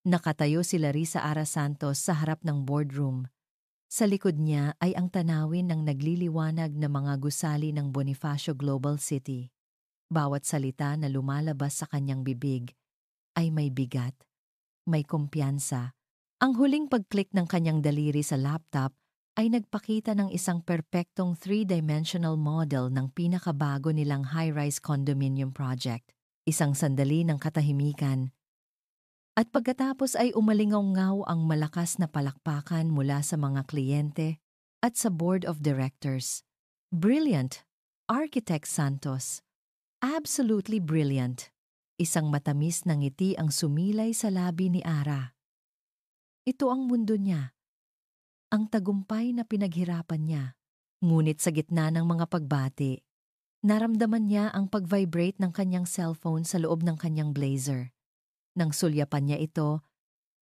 Nakatayo si Larissa Ara Santos sa harap ng boardroom. Sa likod niya ay ang tanawin ng nagliliwanag na mga gusali ng Bonifacio Global City. Bawat salita na lumalabas sa kanyang bibig ay may bigat, may kumpiyansa. Ang huling pag-click ng kanyang daliri sa laptop ay nagpakita ng isang perpektong three-dimensional model ng pinakabago nilang high-rise condominium project. Isang sandali ng katahimikan. At pagkatapos ay umalingaw-ngaw ang malakas na palakpakan mula sa mga kliyente at sa board of directors. Brilliant, Architect Santos. Absolutely brilliant. Isang matamis na ngiti ang sumilay sa labi ni Ara. Ito ang mundo niya. Ang tagumpay na pinaghirapan niya. Ngunit sa gitna ng mga pagbati, naramdaman niya ang pag-vibrate ng kanyang cellphone sa loob ng kanyang blazer. Nang sulyapan niya ito,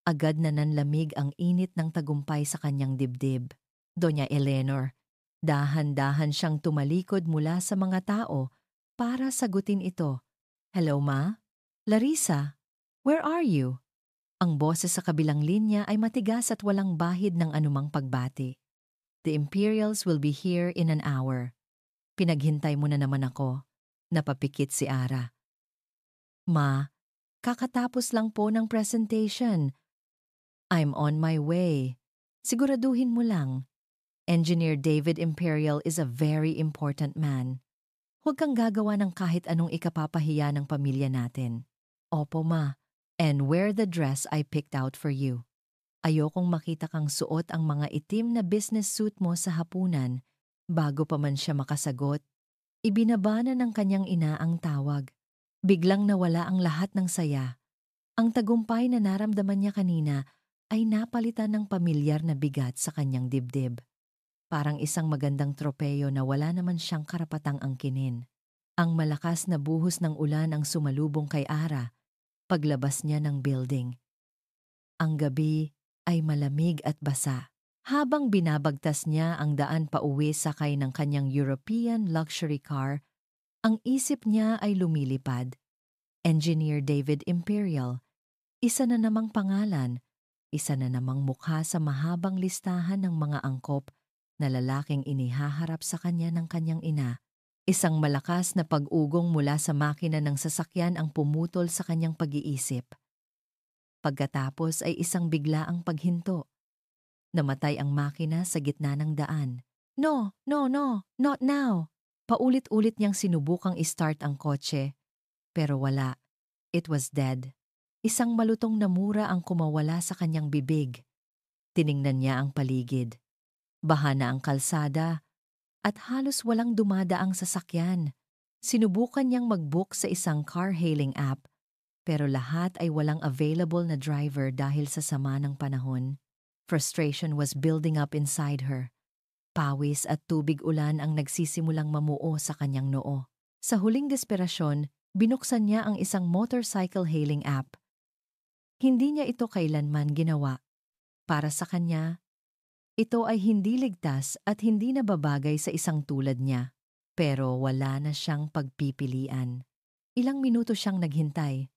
agad na nanlamig ang init ng tagumpay sa kanyang dibdib. Doña Eleanor, dahan-dahan siyang tumalikod mula sa mga tao para sagutin ito. Hello, Ma? Larissa, where are you? Ang boses sa kabilang linya ay matigas at walang bahid ng anumang pagbati. The Imperials will be here in an hour. Pinaghintay mo na naman ako. Napapikit si Ara. Ma, kakatapos lang po ng presentation. I'm on my way. Siguraduhin mo lang. Engineer David Imperial is a very important man. Huwag kang gagawa ng kahit anong ikapapahiya ng pamilya natin. Opo, Ma. And wear the dress I picked out for you. Ayokong makita kang suot ang mga itim na business suit mo sa hapunan. Bago pa man siya makasagot, ibinabana ng kanyang ina ang tawag. Biglang nawala ang lahat ng saya. Ang tagumpay na naramdaman niya kanina ay napalitan ng pamilyar na bigat sa kanyang dibdib. Parang isang magandang tropeyo na wala naman siyang karapatang angkinin. Ang malakas na buhos ng ulan ang sumalubong kay Ara paglabas niya ng building. Ang gabi ay malamig at basa. Habang binabagtas niya ang daan pauwi sakay ng kanyang European luxury car, ang isip niya ay lumilipad. Engineer David Imperial, isa na namang pangalan, isa na namang mukha sa mahabang listahan ng mga angkop na lalaking inihaharap sa kanya ng kanyang ina. Isang malakas na pag-ugong mula sa makina ng sasakyan ang pumutol sa kanyang pag-iisip. Pagkatapos ay isang biglaang paghinto. Namatay ang makina sa gitna ng daan. No, no, no, not now. Paulit-ulit niyang sinubukang i-start ang kotse, pero wala. It was dead. Isang malutong na mura ang kumawala sa kanyang bibig. Tiningnan niya ang paligid. Baha na ang kalsada at halos walang dumadaang sasakyan. Sinubukan niyang mag-book sa isang car-hailing app, pero lahat ay walang available na driver dahil sa sama ng panahon. Frustration was building up inside her. Pawis at tubig ulan ang nagsisimulang mamuo sa kanyang noo. Sa huling desperasyon, binuksan niya ang isang motorcycle hailing app. Hindi niya ito kailanman ginawa. Para sa kanya, ito ay hindi ligtas at hindi nababagay sa isang tulad niya. Pero wala na siyang pagpipilian. Ilang minuto siyang naghintay.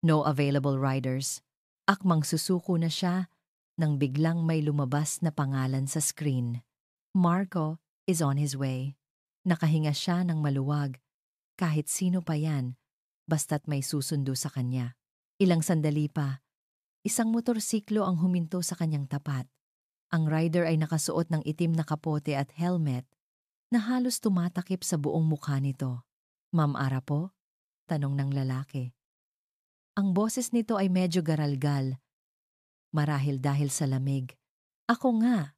No available riders. Akmang susuko na siya nang biglang may lumabas na pangalan sa screen. Marco is on his way. Nakahinga siya ng maluwag. Kahit sino pa yan, basta't may susundo sa kanya. Ilang sandali pa, isang motorsiklo ang huminto sa kanyang tapat. Ang rider ay nakasuot ng itim na kapote at helmet na halos tumatakip sa buong mukha nito. Ma'am Ara po? Tanong ng lalaki. Ang boses nito ay medyo garalgal, marahil dahil sa lamig. Ako nga.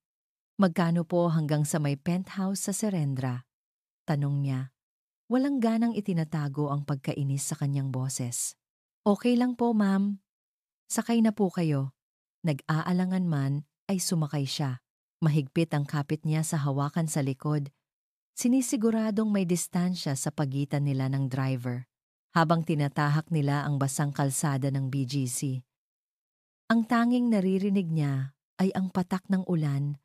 Magkano po hanggang sa may penthouse sa Serendra? Tanong niya. Walang ganang itinatago ang pagkainis sa kanyang boses. Okay lang po, ma'am. Sakay na po kayo. Nag-aalangan man ay sumakay siya. Mahigpit ang kapit niya sa hawakan sa likod. Sinisiguradong may distansya sa pagitan nila ng driver habang tinatahak nila ang basang kalsada ng BGC. Ang tanging naririnig niya ay ang patak ng ulan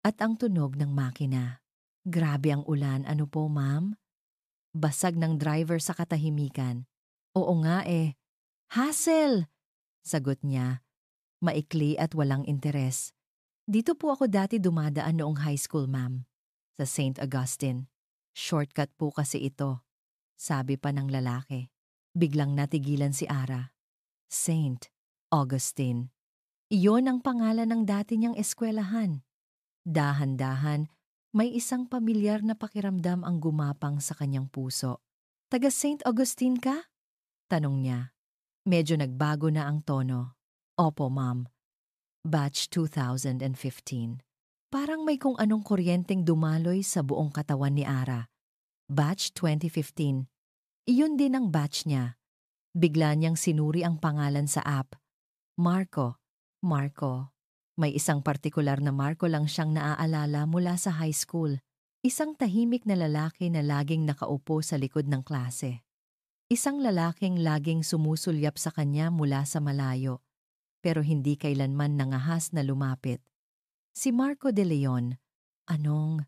at ang tunog ng makina. Grabe ang ulan, ano po, ma'am? Basag ng driver sa katahimikan. Oo nga eh. Hassle! Sagot niya, maikli at walang interes. Dito po ako dati dumadaan noong high school, ma'am. Sa St. Augustine. Shortcut po kasi ito, sabi pa ng lalaki. Biglang natigilan si Ara. St. Augustine. Iyon ang pangalan ng dati niyang eskwelahan. Dahan-dahan, may isang pamilyar na pakiramdam ang gumapang sa kanyang puso. Taga St. Augustine ka? Tanong niya. Medyo nagbago na ang tono. Opo, ma'am. Batch 2015. Parang may kung anong kuryenteng dumaloy sa buong katawan ni Ara. Batch 2015. Iyon din ang batch niya. Bigla niyang sinuri ang pangalan sa app. Marco. Marco. May isang partikular na Marco lang siyang naaalala mula sa high school. Isang tahimik na lalaki na laging nakaupo sa likod ng klase. Isang lalaking laging sumusulyap sa kanya mula sa malayo, pero hindi kailanman nangahas na lumapit. Si Marco de Leon. Anong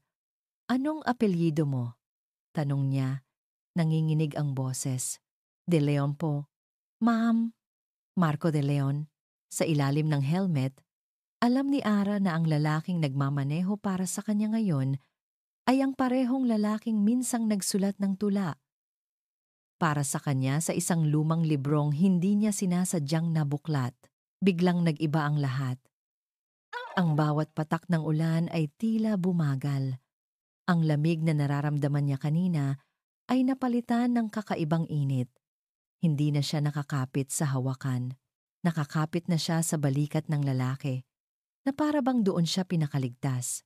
apelyido mo? Tanong niya. Nanginginig ang boses. De Leon po. Ma'am. Marco de Leon. Sa ilalim ng helmet, alam ni Ara na ang lalaking nagmamaneho para sa kanya ngayon ay ang parehong lalaking minsang nagsulat ng tula. Para sa kanya sa isang lumang librong hindi niya sinasadyang nabuklat. Biglang nag-iba ang lahat. Ang bawat patak ng ulan ay tila bumagal. Ang lamig na nararamdaman niya kanina ay napalitan ng kakaibang init. Hindi na siya nakakapit sa hawakan. Nakakapit na siya sa balikat ng lalaki, na para bang doon siya pinakaligtas.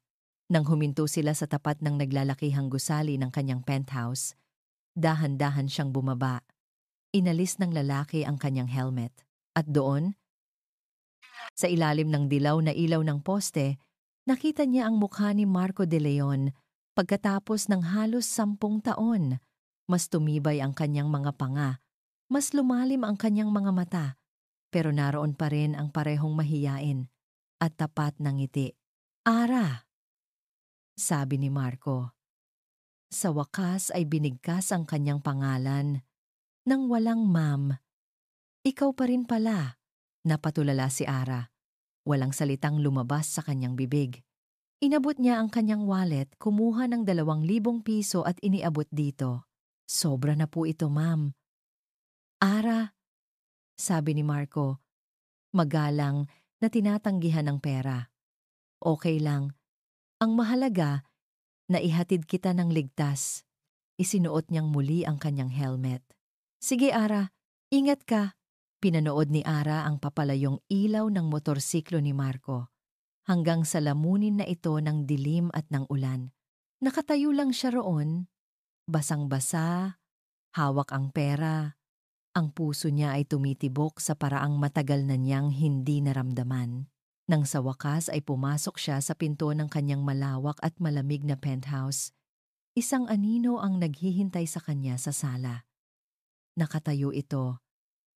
Nang huminto sila sa tapat ng naglalakihang gusali ng kanyang penthouse, dahan-dahan siyang bumaba. Inalis ng lalaki ang kanyang helmet. At doon, sa ilalim ng dilaw na ilaw ng poste, nakita niya ang mukha ni Marco de Leon pagkatapos ng halos 10 taon. Mas tumibay ang kanyang mga panga, mas lumalim ang kanyang mga mata, pero naroon pa rin ang parehong mahiyain at tapat na ngiti. Ara, sabi ni Marco. Sa wakas ay binigkas ang kanyang pangalan nang walang ma'am. Ikaw pa rin pala, napatulala si Ara. Walang salitang lumabas sa kanyang bibig. Inabot niya ang kanyang wallet, kumuha ng 2,000 piso at iniabot dito. Sobra na po ito, ma'am. Ara, sabi ni Marco, magalang na tinatanggihan ng pera. Okay lang. Ang mahalaga, naihatid kita ng ligtas. Isinuot niyang muli ang kanyang helmet. Sige Ara, ingat ka. Pinanood ni Ara ang papalayong ilaw ng motorsiklo ni Marco. Hanggang sa lamunin na ito ng dilim at ng ulan. Nakatayo lang siya roon. Basang-basa, hawak ang pera. Ang puso niya ay tumitibok sa paraang matagal na niyang hindi naramdaman. Nang sa wakas ay pumasok siya sa pinto ng kanyang malawak at malamig na penthouse, isang anino ang naghihintay sa kanya sa sala. Nakatayo ito,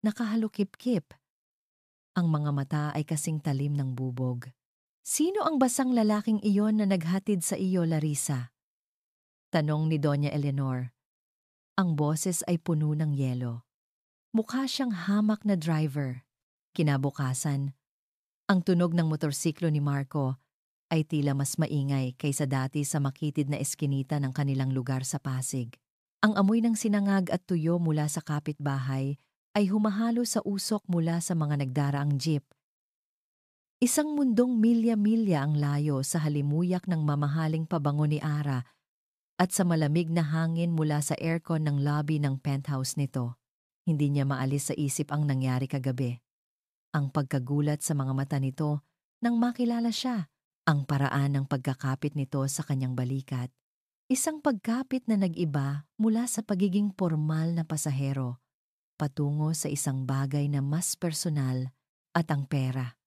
nakahalukip-kip. Ang mga mata ay kasing talim ng bubog. Sino ang basang lalaking iyon na naghatid sa iyo, Larissa? Tanong ni Doña Eleanor. Ang boses ay puno ng yelo. Mukha siyang hamak na driver. Kinabukasan, ang tunog ng motorsiklo ni Marco ay tila mas maingay kaysa dati sa makitid na eskinita ng kanilang lugar sa Pasig. Ang amoy ng sinangag at tuyo mula sa kapitbahay ay humahalo sa usok mula sa mga nagdaraang jeep. Isang mundong milya-milya ang layo sa halimuyak ng mamahaling pabango ni Ara at sa malamig na hangin mula sa aircon ng lobby ng penthouse nito. Hindi niya maalis sa isip ang nangyari kagabi. Ang pagkagulat sa mga mata nito nang makilala siya, ang paraan ng pagkakapit nito sa kanyang balikat. Isang pagkapit na nag-iba mula sa pagiging formal na pasahero, patungo sa isang bagay na mas personal at ang pera.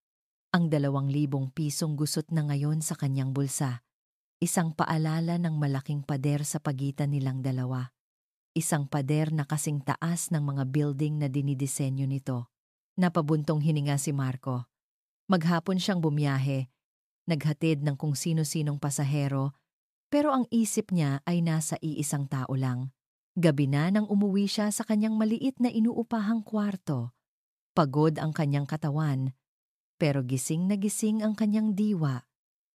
Ang 2,000 pisong gusot na ngayon sa kanyang bulsa. Isang paalala ng malaking pader sa pagitan nilang dalawa. Isang pader na kasing taas ng mga building na dinidisenyo nito. Napabuntong hininga si Marco. Maghapon siyang bumiyahe, naghatid ng kung sino-sinong pasahero, pero ang isip niya ay nasa iisang tao lang. Gabi na nang umuwi siya sa kanyang maliit na inuupahang kwarto. Pagod ang kanyang katawan, Pero gising na gising ang kanyang diwa.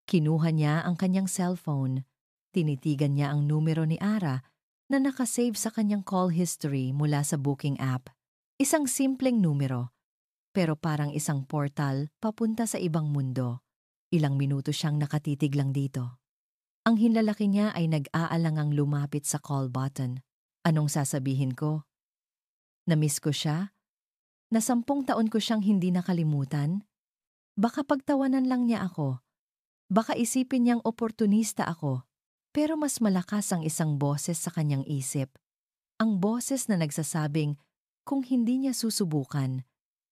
Kinuha niya ang kanyang cellphone. Tinitigan niya ang numero ni Ara na nakasave sa kanyang call history mula sa booking app. Isang simpleng numero, pero parang isang portal papunta sa ibang mundo. Ilang minuto siyang nakatitig lang dito. Ang hinlalaki niya ay nag-aalangang lumapit sa call button. Anong sasabihin ko? Na-miss ko siya? Na 10 taon ko siyang hindi nakalimutan? Baka pagtawanan lang niya ako. Baka isipin niyang oportunista ako. Pero mas malakas ang isang boses sa kanyang isip. Ang boses na nagsasabing kung hindi niya susubukan,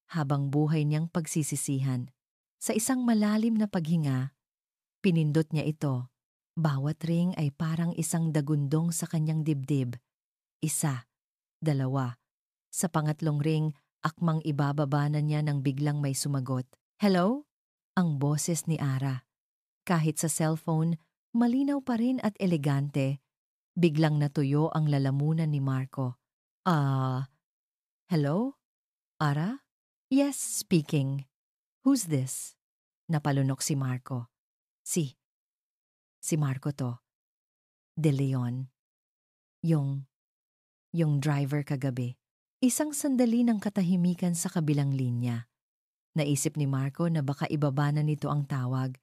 habang buhay niyang pagsisisihan. Sa isang malalim na paghinga, pinindot niya ito. Bawat ring ay parang isang dagundong sa kanyang dibdib. 1, 2. Sa pangatlong ring, akmang ibababa na niya nang biglang may sumagot. Hello? Ang boses ni Ara. Kahit sa cellphone, malinaw pa rin at elegante. Biglang natuyo ang lalamunan ni Marco. Hello? Ara? Yes, speaking. Who's this? Napalunok si Marco. Si Marco to. De Leon. Yung driver kagabi. Isang sandali ng katahimikan sa kabilang linya. Naisip ni Marco na baka ibaba na nito ang tawag,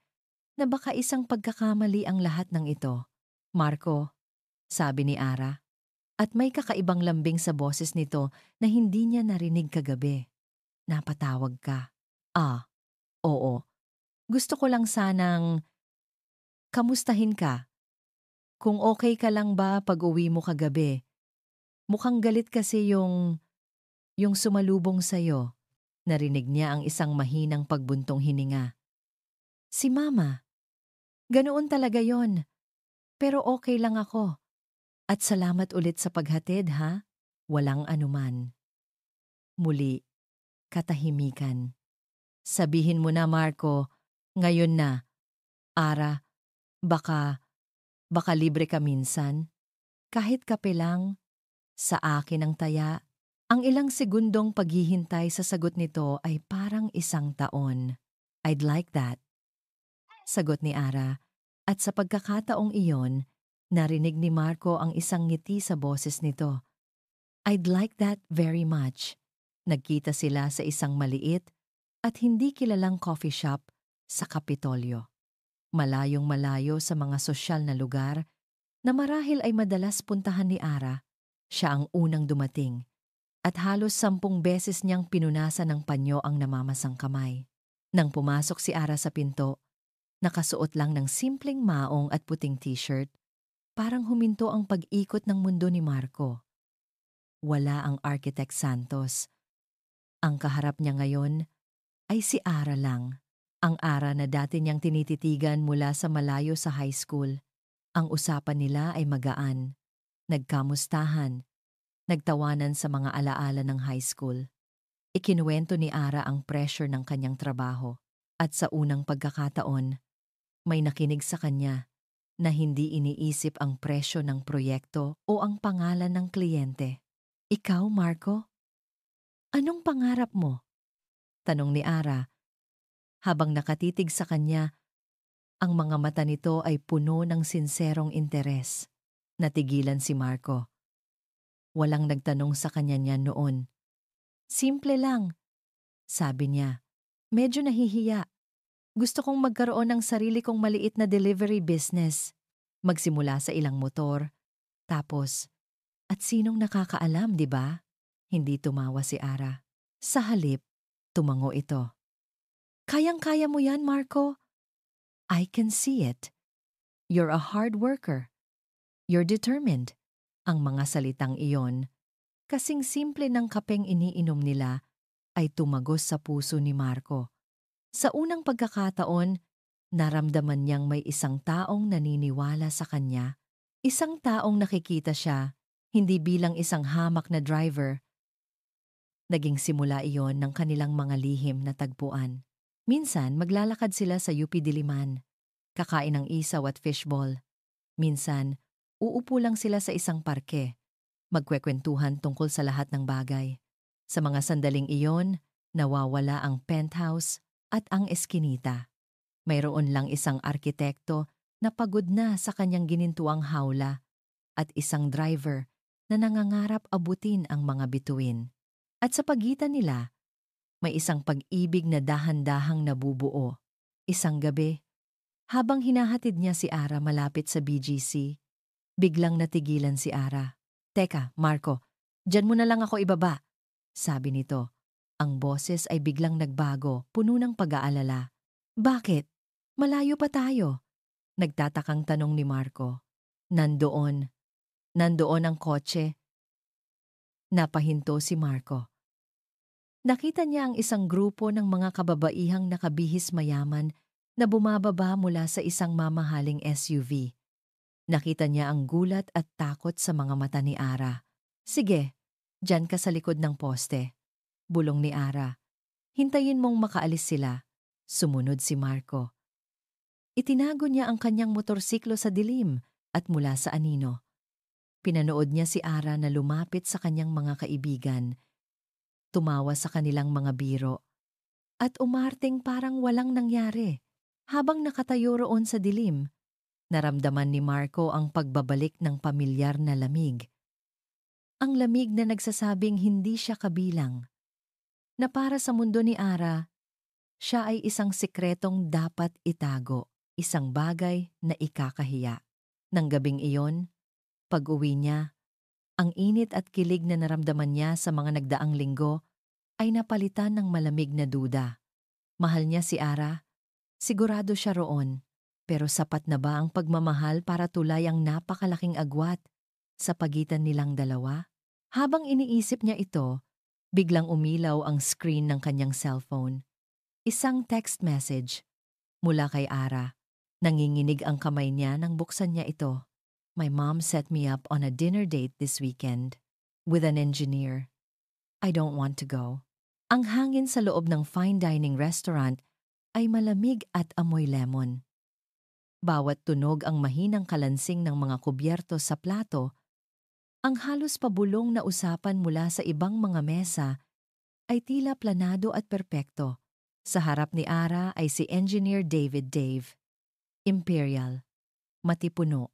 na baka isang pagkakamali ang lahat ng ito. Marco, sabi ni Ara, at may kakaibang lambing sa boses nito na hindi niya narinig kagabi. Napatawag ka. Oo. Gusto ko lang sanang kamustahin ka. Kung okay ka lang ba pag-uwi mo kagabi? Mukhang galit kasi yung sumalubong sa'yo. Narinig niya ang isang mahinang pagbuntong hininga. Si Mama. Ganoon talaga yon. Pero okay lang ako. At salamat ulit sa paghatid, ha? Walang anuman. Muli, katahimikan. Sabihin mo na, Marco, ngayon na. Ara, baka libre ka minsan. Kahit kape lang, sa akin ang taya. Ang ilang segundong paghihintay sa sagot nito ay parang 1 taon. I'd like that. Sagot ni Ara, at sa pagkakataong iyon, narinig ni Marco ang isang ngiti sa boses nito. I'd like that very much. Nagkita sila sa isang maliit at hindi kilalang coffee shop sa Kapitolyo. Malayong malayo sa mga sosyal na lugar na marahil ay madalas puntahan ni Ara. Siya ang unang dumating at halos 10 beses niyang pinunasan ng panyo ang namamasang kamay. Nang pumasok si Ara sa pinto, nakasuot lang ng simpleng maong at puting t-shirt, parang huminto ang pag-ikot ng mundo ni Marco. Wala ang Architect Santos. Ang kaharap niya ngayon ay si Ara lang. Ang Ara na dati niyang tinititigan mula sa malayo sa high school. Ang usapan nila ay magaan. Nagkamustahan. Nagtawanan sa mga alaala ng high school. Ikinuwento ni Ara ang pressure ng kanyang trabaho. At sa unang pagkakataon, may nakinig sa kanya na hindi iniisip ang presyo ng proyekto o ang pangalan ng kliyente. Ikaw, Marco? Anong pangarap mo? Tanong ni Ara. Habang nakatitig sa kanya, ang mga mata nito ay puno ng sinserong interes. Natigilan si Marco. Walang nagtanong sa kanya niyan noon. Simple lang, sabi niya. Medyo nahihiya. Gusto kong magkaroon ng sarili kong maliit na delivery business. Magsimula sa ilang motor. Tapos, at sinong nakakaalam, di ba? Hindi tumawa si Ara. Sa halip, tumango ito. Kayang-kaya mo yan, Marco. I can see it. You're a hard worker. You're determined. Ang mga salitang iyon, kasing simple ng kapeng iniinom nila, ay tumagos sa puso ni Marco. Sa unang pagkakataon, naramdaman niyang may isang taong naniniwala sa kanya. Isang taong nakikita siya, hindi bilang isang hamak na driver. Naging simula iyon ng kanilang mga lihim na tagpuan. Minsan, maglalakad sila sa UP Diliman, kakain ng isaw at fishball. Minsan, uupo lang sila sa isang parke, magkwekwentuhan tungkol sa lahat ng bagay. Sa mga sandaling iyon, nawawala ang penthouse, at ang eskinita. Mayroon lang isang arkitekto na pagod na sa kanyang ginintuang hawla at isang driver na nangangarap abutin ang mga bituin. At sa pagitan nila, may isang pag-ibig na dahan-dahang nabubuo. Isang gabi, habang hinahatid niya si Ara malapit sa BGC, biglang natigilan si Ara. "Teka, Marco, diyan mo na lang ako ibaba," sabi nito. Ang boses ay biglang nagbago, puno ng pag-aalala. "Bakit? Malayo pa tayo?" Nagtatakang tanong ni Marco. Nandoon. Nandoon ang kotse. Napahinto si Marco. Nakita niya ang isang grupo ng mga kababaihang nakabihis mayaman na bumababa mula sa isang mamahaling SUV. Nakita niya ang gulat at takot sa mga mata ni Ara. "Sige, diyan ka sa likod ng poste," bulong ni Ara. "Hintayin mong makaalis sila." Sumunod si Marco. Itinago niya ang kanyang motorsiklo sa dilim at mula sa anino. Pinanood niya si Ara na lumapit sa kanyang mga kaibigan, tumawa sa kanilang mga biro, at umarteng parang walang nangyari. Habang nakatayo roon sa dilim, naramdaman ni Marco ang pagbabalik ng pamilyar na lamig. Ang lamig na nagsasabing hindi siya kabilang. Na para sa mundo ni Ara, siya ay isang sikretong dapat itago, isang bagay na ikakahiya. Nang gabing iyon, pag-uwi niya, ang init at kilig na naramdaman niya sa mga nagdaang linggo ay napalitan ng malamig na duda. Mahal niya si Ara, sigurado siya roon. Pero sapat na ba ang pagmamahal para tulay ang napakalaking agwat sa pagitan nilang dalawa? Habang iniisip niya ito, biglang umilaw ang screen ng kanyang cellphone. Isang text message mula kay Ara. Nanginginig ang kamay niya nang buksan niya ito. "My mom set me up on a dinner date this weekend with an engineer. I don't want to go." Ang hangin sa loob ng fine dining restaurant ay malamig at amoy lemon. Bawat tunog ang mahinang kalansing ng mga kubyerto sa plato, ang halos pabulong na usapan mula sa ibang mga mesa ay tila planado at perpekto. Sa harap ni Ara ay si Engineer David Dave. Imperial, matipuno,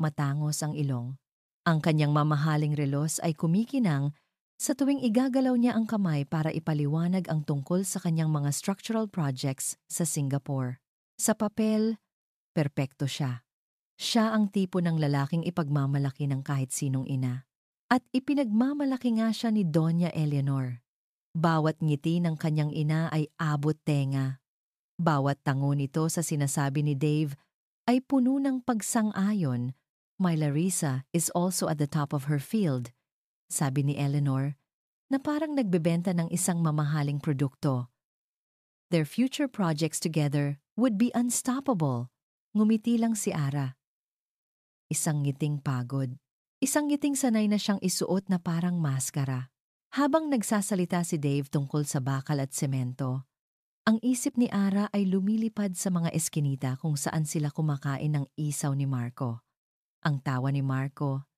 matangos ang ilong. Ang kanyang mamahaling relos ay kumikinang sa tuwing igagalaw niya ang kamay para ipaliwanag ang tungkol sa kanyang mga structural projects sa Singapore. Sa papel, perpekto siya. Siya ang tipo ng lalaking ipagmamalaki ng kahit sinong ina. At ipinagmamalaki nga siya ni Doña Eleanor. Bawat ngiti ng kanyang ina ay abot tenga. Bawat tango nito sa sinasabi ni Dave ay puno ng pagsang-ayon. "My Larissa is also at the top of her field," sabi ni Eleanor, na parang nagbebenta ng isang mamahaling produkto. "Their future projects together would be unstoppable." Ngumiti lang si Ara. Isang ngiting pagod. Isang ngiting sanay na siyang isuot na parang maskara. Habang nagsasalita si Dave tungkol sa bakal at semento, ang isip ni Ara ay lumilipad sa mga eskinita kung saan sila kumakain ng isaw ni Marco. Ang tawa ni Marco,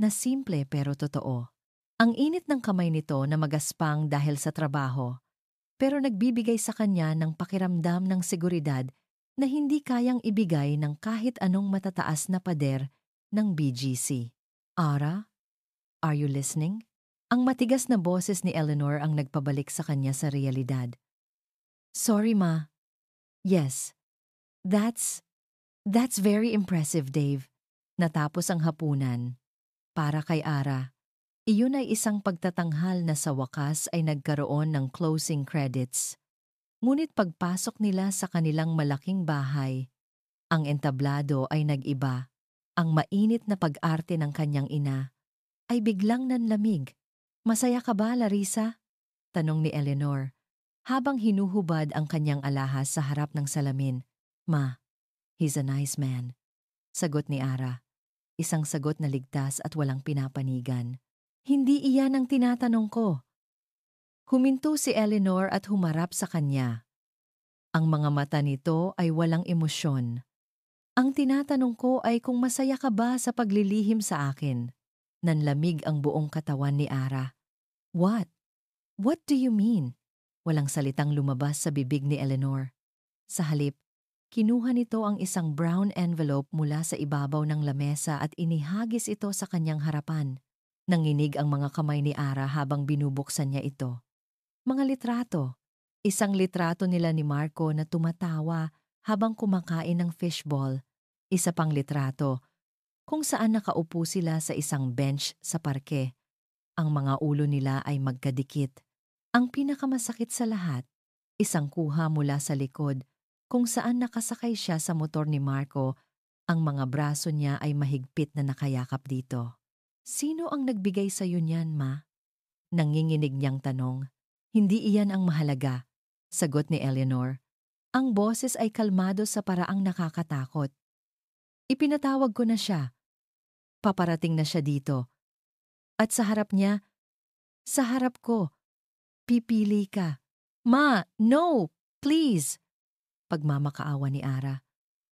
na simple pero totoo. Ang init ng kamay nito na magaspang dahil sa trabaho, pero nagbibigay sa kanya ng pakiramdam ng seguridad na hindi kayang ibigay ng kahit anong matataas na pader ng BGC. "Ara, are you listening?" Ang matigas na boses ni Eleanor ang nagpabalik sa kanya sa realidad. "Sorry, Ma. Yes, that's very impressive, Dave." Natapos ang hapunan. Para kay Ara, iyon ay isang pagtatanghal na sa wakas ay nagkaroon ng closing credits. Ngunit pagpasok nila sa kanilang malaking bahay, ang entablado ay nag-iba. Ang mainit na pag-arte ng kanyang ina ay biglang nanlamig. "Masaya ka ba, Larissa?" tanong ni Eleanor, habang hinuhubad ang kanyang alahas sa harap ng salamin. "Ma, he's a nice man," sagot ni Ara. Isang sagot na ligtas at walang pinapanigan. "Hindi iyan ang tinatanong ko." Huminto si Eleanor at humarap sa kanya. Ang mga mata nito ay walang emosyon. "Ang tinatanong ko ay kung masaya ka ba sa paglilihim sa akin." Nanlamig ang buong katawan ni Ara. What? What do you mean?" Walang salitang lumabas sa bibig ni Eleanor. Sa halip, kinuha nito ang isang brown envelope mula sa ibabaw ng lamesa at inihagis ito sa kanyang harapan. Nanginig ang mga kamay ni Ara habang binubuksan niya ito. Mga litrato. Isang litrato nila ni Marco na tumatawa habang kumakain ng fishball. Isa pang litrato kung saan nakaupo sila sa isang bench sa parke. Ang mga ulo nila ay magkadikit. Ang pinakamasakit sa lahat, isang kuha mula sa likod kung saan nakasakay siya sa motor ni Marco. Ang mga braso niya ay mahigpit na nakayakap dito. Sino ang nagbigay sa iyo niyan, ma? Nanginginig niyang tanong. Hindi iyan ang mahalaga, sagot ni Eleanor. Ang boses ay kalmado sa paraang nakakatakot. Ipinatawag ko na siya. Paparating na siya dito. At sa harap niya, sa harap ko, pipili ka. Ma, no! Please! Pagmamakaawa ni Ara.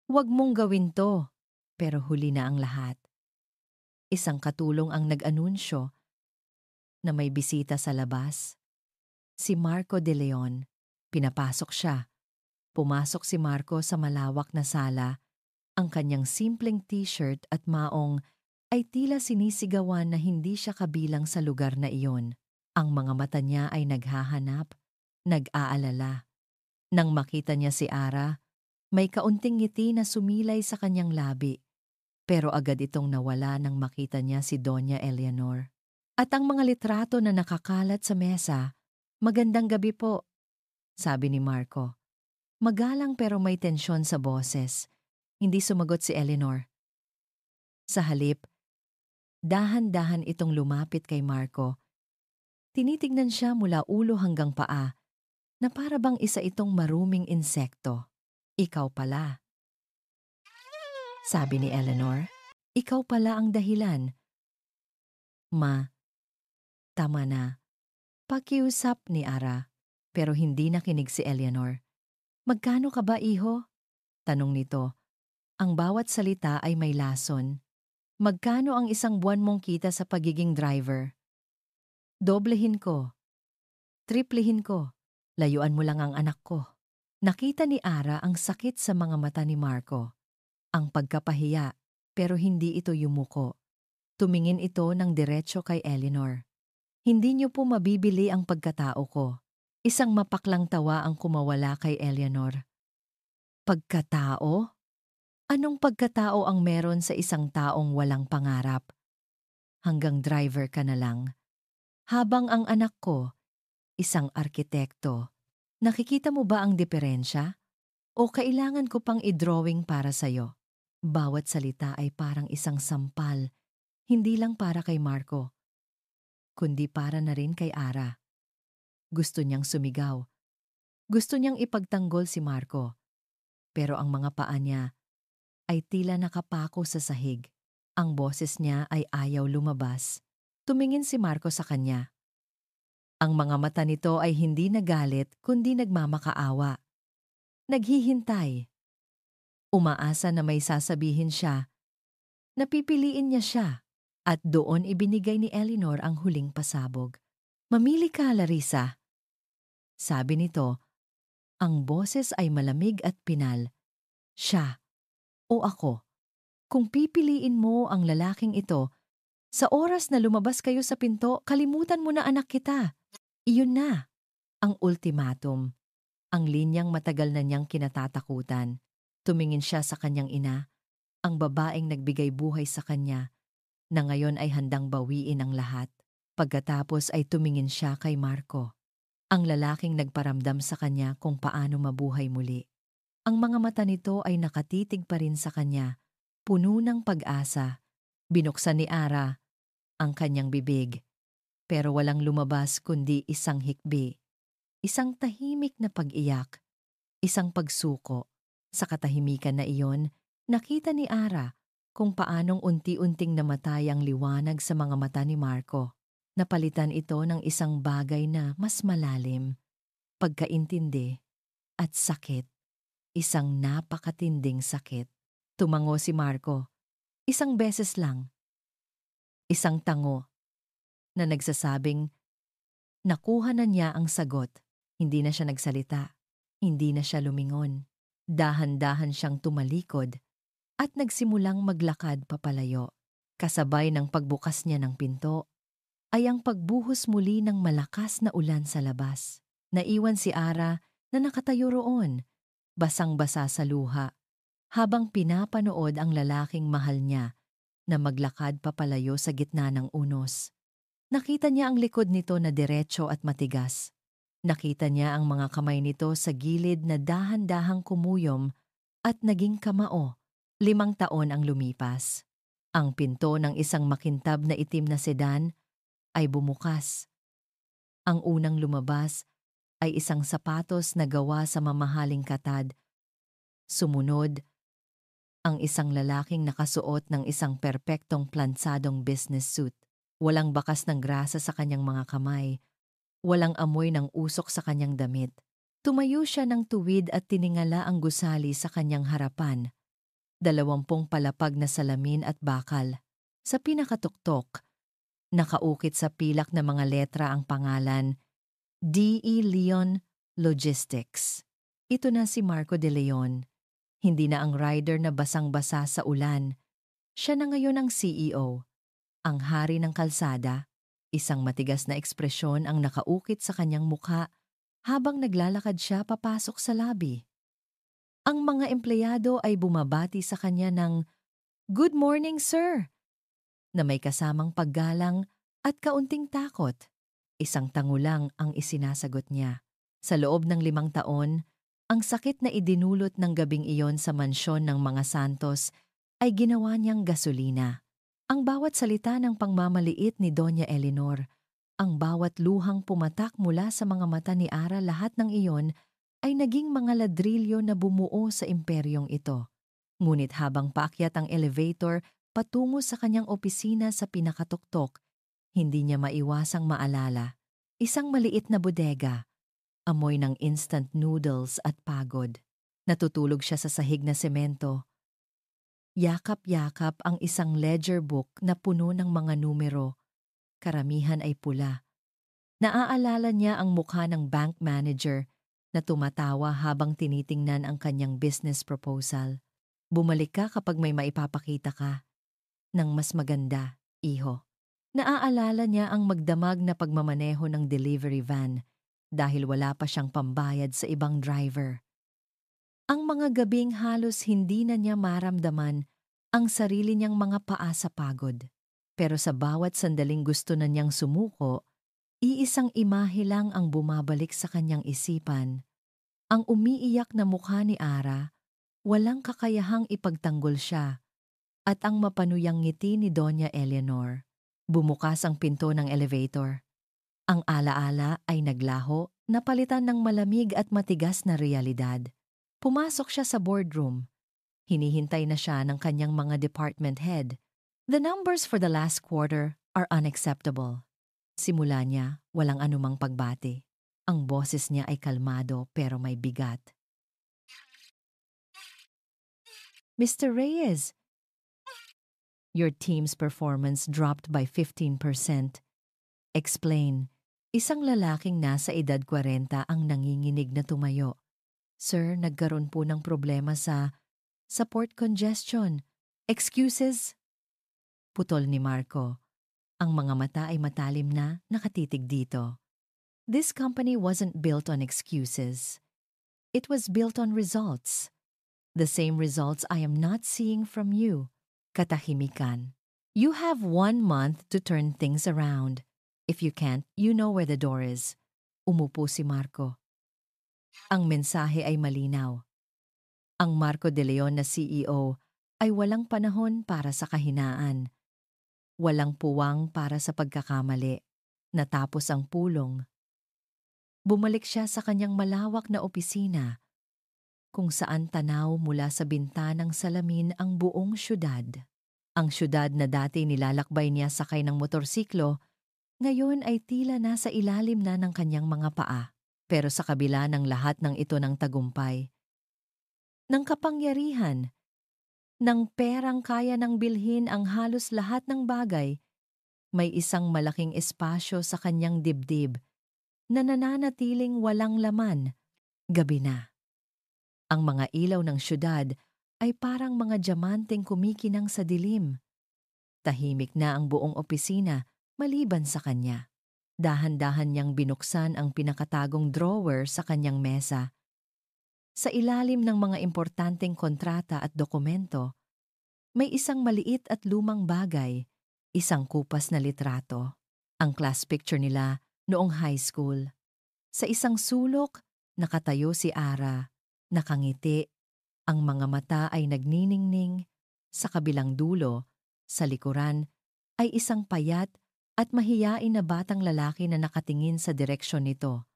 Huwag mong gawin to. Pero huli na ang lahat. Isang katulong ang nag-anunsyo na may bisita sa labas. Si Marco de Leon. Pinapasok siya. Pumasok si Marco sa malawak na sala. Ang kanyang simpleng t-shirt at maong ay tila sinisigawan na hindi siya kabilang sa lugar na iyon. Ang mga mata niya ay naghahanap, nag-aalala. Nang makita niya si Ara, may kaunting ngiti na sumilay sa kanyang labi. Pero agad itong nawala nang makita niya si Doña Eleanor. At ang mga litrato na nakakalat sa mesa, magandang gabi po, sabi ni Marco. Magalang pero may tensyon sa boses. Hindi sumagot si Eleanor. Sa halip, dahan-dahan itong lumapit kay Marco. Tinitignan siya mula ulo hanggang paa na para bang isa itong maruming insekto. Ikaw pala, sabi ni Eleanor. Ikaw pala ang dahilan. Ma, tama na. Pakiusap ni Ara, pero hindi nakinig si Eleanor. Magkano ka ba, iho? Tanong nito. Ang bawat salita ay may lason. Magkano ang isang buwan mong kita sa pagiging driver? Doblehin ko. Triplihin ko. Layuan mo lang ang anak ko. Nakita ni Ara ang sakit sa mga mata ni Marco. Ang pagkapahiya, pero hindi ito yumuko. Tumingin ito ng diretso kay Eleanor. Hindi niyo po mabibili ang pagkatao ko. Isang mapaklang tawa ang kumawala kay Eleanor. Pagkatao? Anong pagkatao ang meron sa isang taong walang pangarap? Hanggang driver ka na lang. Habang ang anak ko, isang arkitekto. Nakikita mo ba ang diferensya? O kailangan ko pang i-drawing para sa'yo? Bawat salita ay parang isang sampal, hindi lang para kay Marco, kundi para na rin kay Ara. Gusto niyang sumigaw. Gusto niyang ipagtanggol si Marco. Pero ang mga paa niya ay tila nakapako sa sahig. Ang boses niya ay ayaw lumabas. Tumingin si Marco sa kanya. Ang mga mata nito ay hindi nagalit kundi nagmamakaawa. Naghihintay. Umaasa na may sasabihin siya. Napipiliin niya siya at doon ibinigay ni Eleanor ang huling pasabog. Mamili ka, Larissa. Sabi nito, ang boses ay malamig at pinal. Siya o ako. Kung pipiliin mo ang lalaking ito, sa oras na lumabas kayo sa pinto, kalimutan mo na anak kita. Iyon na. Ang ultimatum. Ang linyang matagal na niyang kinatatakutan. Tumingin siya sa kanyang ina, ang babaeng nagbigay buhay sa kanya, na ngayon ay handang bawiin ang lahat. Pagkatapos ay tumingin siya kay Marco, ang lalaking nagparamdam sa kanya kung paano mabuhay muli. Ang mga mata nito ay nakatitig pa rin sa kanya, puno ng pag-asa. Binuksan ni Ara ang kanyang bibig, pero walang lumabas kundi isang hikbi, isang tahimik na pag-iyak, isang pagsuko. Sa katahimikan na iyon, nakita ni Ara kung paanong unti-unting namatay ang liwanag sa mga mata ni Marco. Napalitan ito ng isang bagay na mas malalim, pagkaintindi at sakit. Isang napakatinding sakit. Tumango si Marco. Isang beses lang. Isang tango na nagsasabing nakuha na niya ang sagot. Hindi na siya nagsalita. Hindi na siya lumingon. Dahan-dahan siyang tumalikod at nagsimulang maglakad papalayo. Kasabay ng pagbukas niya ng pinto, ay ang pagbuhos muli ng malakas na ulan sa labas. Naiwan si Ara na nakatayo roon, basang-basa sa luha, habang pinapanood ang lalaking mahal niya na maglakad papalayo sa gitna ng unos. Nakita niya ang likod nito na diretso at matigas. Nakita niya ang mga kamay nito sa gilid na dahan-dahang kumuyom at naging kamao. 5 taon ang lumipas. Ang pinto ng isang makintab na itim na sedan ay bumukas. Ang unang lumabas ay isang sapatos na gawa sa mamahaling katad. Sumunod, ang isang lalaking nakasuot ng isang perpektong plansadong business suit. Walang bakas ng grasa sa kanyang mga kamay. Walang amoy ng usok sa kanyang damit. Tumayo siya ng tuwid at tiningala ang gusali sa kanyang harapan. 20 palapag na salamin at bakal. Sa pinakatuktok, nakaukit sa pilak na mga letra ang pangalan, D.E. Leon Logistics. Ito na si Marco De Leon. Hindi na ang rider na basang-basa sa ulan. Siya na ngayon ang CEO, ang hari ng kalsada. Isang matigas na ekspresyon ang nakaukit sa kanyang mukha habang naglalakad siya papasok sa lobby. Ang mga empleyado ay bumabati sa kanya ng, "Good morning, sir!" na may kasamang paggalang at kaunting takot. Isang tango lang ang isinasagot niya. Sa loob ng 5 taon, ang sakit na idinulot ng gabing iyon sa mansyon ng mga Santos ay ginawa niyang gasolina. Ang bawat salita ng pangmamaliit ni Doña Eleanor, ang bawat luhang pumatak mula sa mga mata ni Ara, lahat ng iyon ay naging mga ladrilyo na bumuo sa imperyong ito. Ngunit habang paakyat ang elevator patungo sa kanyang opisina sa pinakatuktok, hindi niya maiwasang maalala. Isang maliit na bodega, amoy ng instant noodles at pagod. Natutulog siya sa sahig na semento. Yakap-yakap ang isang ledger book na puno ng mga numero. Karamihan ay pula. Naaalala niya ang mukha ng bank manager na tumatawa habang tinitingnan ang kanyang business proposal. Bumalik ka kapag may maipapakita ka. Nang mas maganda, iho. Naaalala niya ang magdamag na pagmamaneho ng delivery van dahil wala pa siyang pambayad sa ibang driver. Ang mga gabing halos hindi na niya maramdaman ang sarili niyang mga paa sa pagod. Pero sa bawat sandaling gusto na niyang sumuko, iisang imahe lang ang bumabalik sa kanyang isipan. Ang umiiyak na mukha ni Ara, walang kakayahang ipagtanggol siya, at ang mapanuyang ngiti ni Doña Eleanor. Bumukas ang pinto ng elevator. Ang alaala ay naglaho, napalitan ng malamig at matigas na realidad. Pumasok siya sa boardroom. Hinihintay na siya ng kanyang mga department head. The numbers for the last quarter are unacceptable. Simula niya, walang anumang pagbati. Ang boses niya ay kalmado pero may bigat. Mr. Reyes, your team's performance dropped by 15%. Explain. Isang lalaking nasa edad 40 ang nanginginig na tumayo. Sir, nagkaroon po ng problema sa port congestion. Excuses? Putol ni Marco. Ang mga mata ay matalim na nakatitig dito. This company wasn't built on excuses. It was built on results. The same results I am not seeing from you. Katahimikan. You have 1 month to turn things around. If you can't, you know where the door is. Umupo si Marco. Ang mensahe ay malinaw. Ang Marco De Leon na CEO ay walang panahon para sa kahinaan. Walang puwang para sa pagkakamali. Natapos ang pulong. Bumalik siya sa kanyang malawak na opisina, kung saan tanaw mula sa bintanang salamin ang buong syudad. Ang syudad na dati nilalakbay niya sakay ng motorsiklo, ngayon ay tila nasa ilalim na ng kanyang mga paa. Pero sa kabila ng lahat ng ito ng tagumpay, ng kapangyarihan, ng perang kaya ng bilhin ang halos lahat ng bagay, may isang malaking espasyo sa kanyang dibdib na nananatiling walang laman. Gabi na. Ang mga ilaw ng syudad ay parang mga diamanteng kumikinang sa dilim. Tahimik na ang buong opisina maliban sa kanya. Dahan-dahan niyang binuksan ang pinakatagong drawer sa kanyang mesa. Sa ilalim ng mga importanteng kontrata at dokumento, may isang maliit at lumang bagay, isang kupas na litrato. Ang class picture nila noong high school. Sa isang sulok, nakatayo si Ara, nakangiti. Ang mga mata ay nagniningning. Sa kabilang dulo, sa likuran, ay isang payat at mahiyain na batang lalaki na nakatingin sa direksyon nito.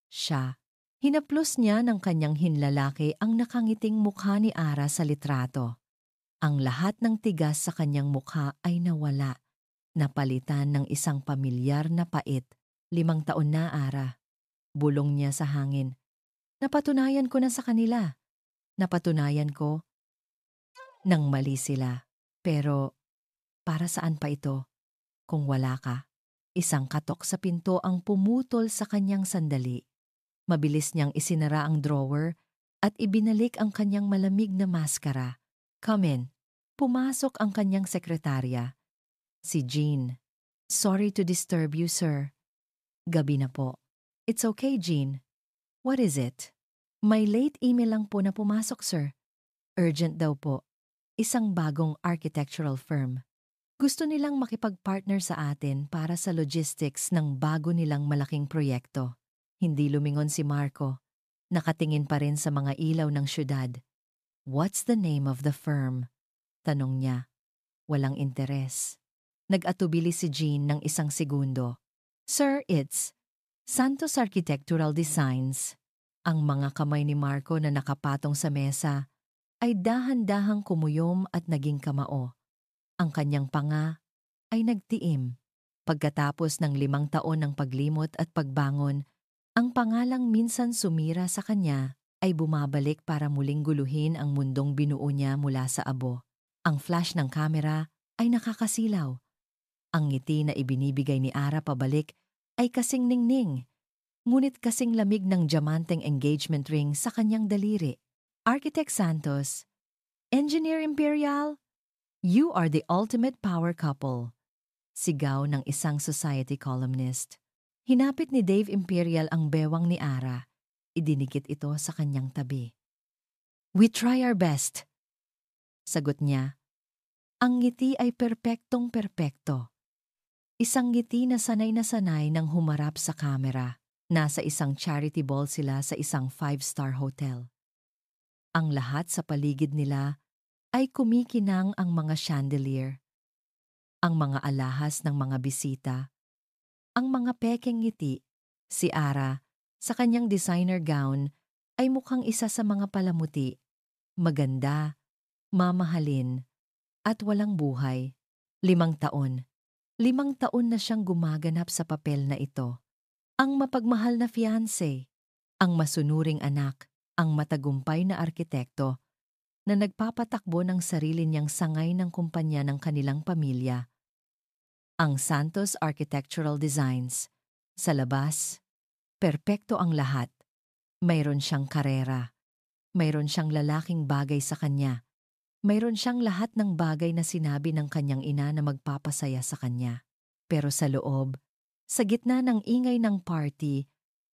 Siya. Hinaplos niya ng kanyang hinlalaki ang nakangiting mukha ni Ara sa litrato. Ang lahat ng tigas sa kanyang mukha ay nawala, napalitan ng isang pamilyar na pait. 5 taon na, Ara. Bulong niya sa hangin. Napatunayan ko na sa kanila. Napatunayan ko nang mali sila. Pero para saan pa ito kung wala ka? Isang katok sa pinto ang pumutol sa kanyang sandali. Mabilis niyang isinara ang drawer at ibinalik ang kanyang malamig na maskara. Come in. Pumasok ang kanyang sekretarya. Si Jean. Sorry to disturb you, sir. Gabi na po. It's okay, Jean. What is it? May late email lang po na pumasok, sir. Urgent daw po. Isang bagong architectural firm. Gusto nilang makipag-partner sa atin para sa logistics ng bago nilang malaking proyekto. Hindi lumingon si Marco. Nakatingin pa rin sa mga ilaw ng syudad. What's the name of the firm? Tanong niya. Walang interes. Nag-atubili si Jean ng isang segundo. Sir, it's Santos Architectural Designs. Ang mga kamay ni Marco na nakapatong sa mesa ay dahan-dahang kumuyom at naging kamao. Ang kanyang panga ay nagtiim. Pagkatapos ng 5 taon ng paglimot at pagbangon, ang pangalang minsan sumira sa kanya ay bumabalik para muling guluhin ang mundong binuo niya mula sa abo. Ang flash ng kamera ay nakakasilaw. Ang ngiti na ibinibigay ni Ara pabalik ay kasing ningning, ngunit kasing lamig ng diamanteng engagement ring sa kanyang daliri. Architect Santos, Engineer Imperial, you are the ultimate power couple. Sigaw ng isang society columnist. Hinapit ni Dave Imperial ang bewang ni Ara. Idinikit ito sa kanyang tabi. We try our best. Sagot niya. Ang ngiti ay perpektong-perpekto. Isang ngiti na sanay ng humarap sa kamera. Nasa isang charity ball sila sa isang 5-star hotel. Ang lahat sa paligid nila ay kumikinang ang mga chandelier, ang mga alahas ng mga bisita, ang mga pekeng ngiti. Si Ara, sa kanyang designer gown, ay mukhang isa sa mga palamuti, maganda, mamahalin, at walang buhay. 5 taon. 5 taon na siyang gumaganap sa papel na ito. Ang mapagmahal na fiancé, ang masunuring anak, ang matagumpay na arkitekto na nagpapatakbo ng sarili niyang sangay ng kumpanya ng kanilang pamilya. Ang Santos Architectural Designs. Sa labas, perpekto ang lahat. Mayroon siyang karera. Mayroon siyang lalaking bagay sa kanya. Mayroon siyang lahat ng bagay na sinabi ng kanyang ina na magpapasaya sa kanya. Pero sa loob, sa gitna ng ingay ng party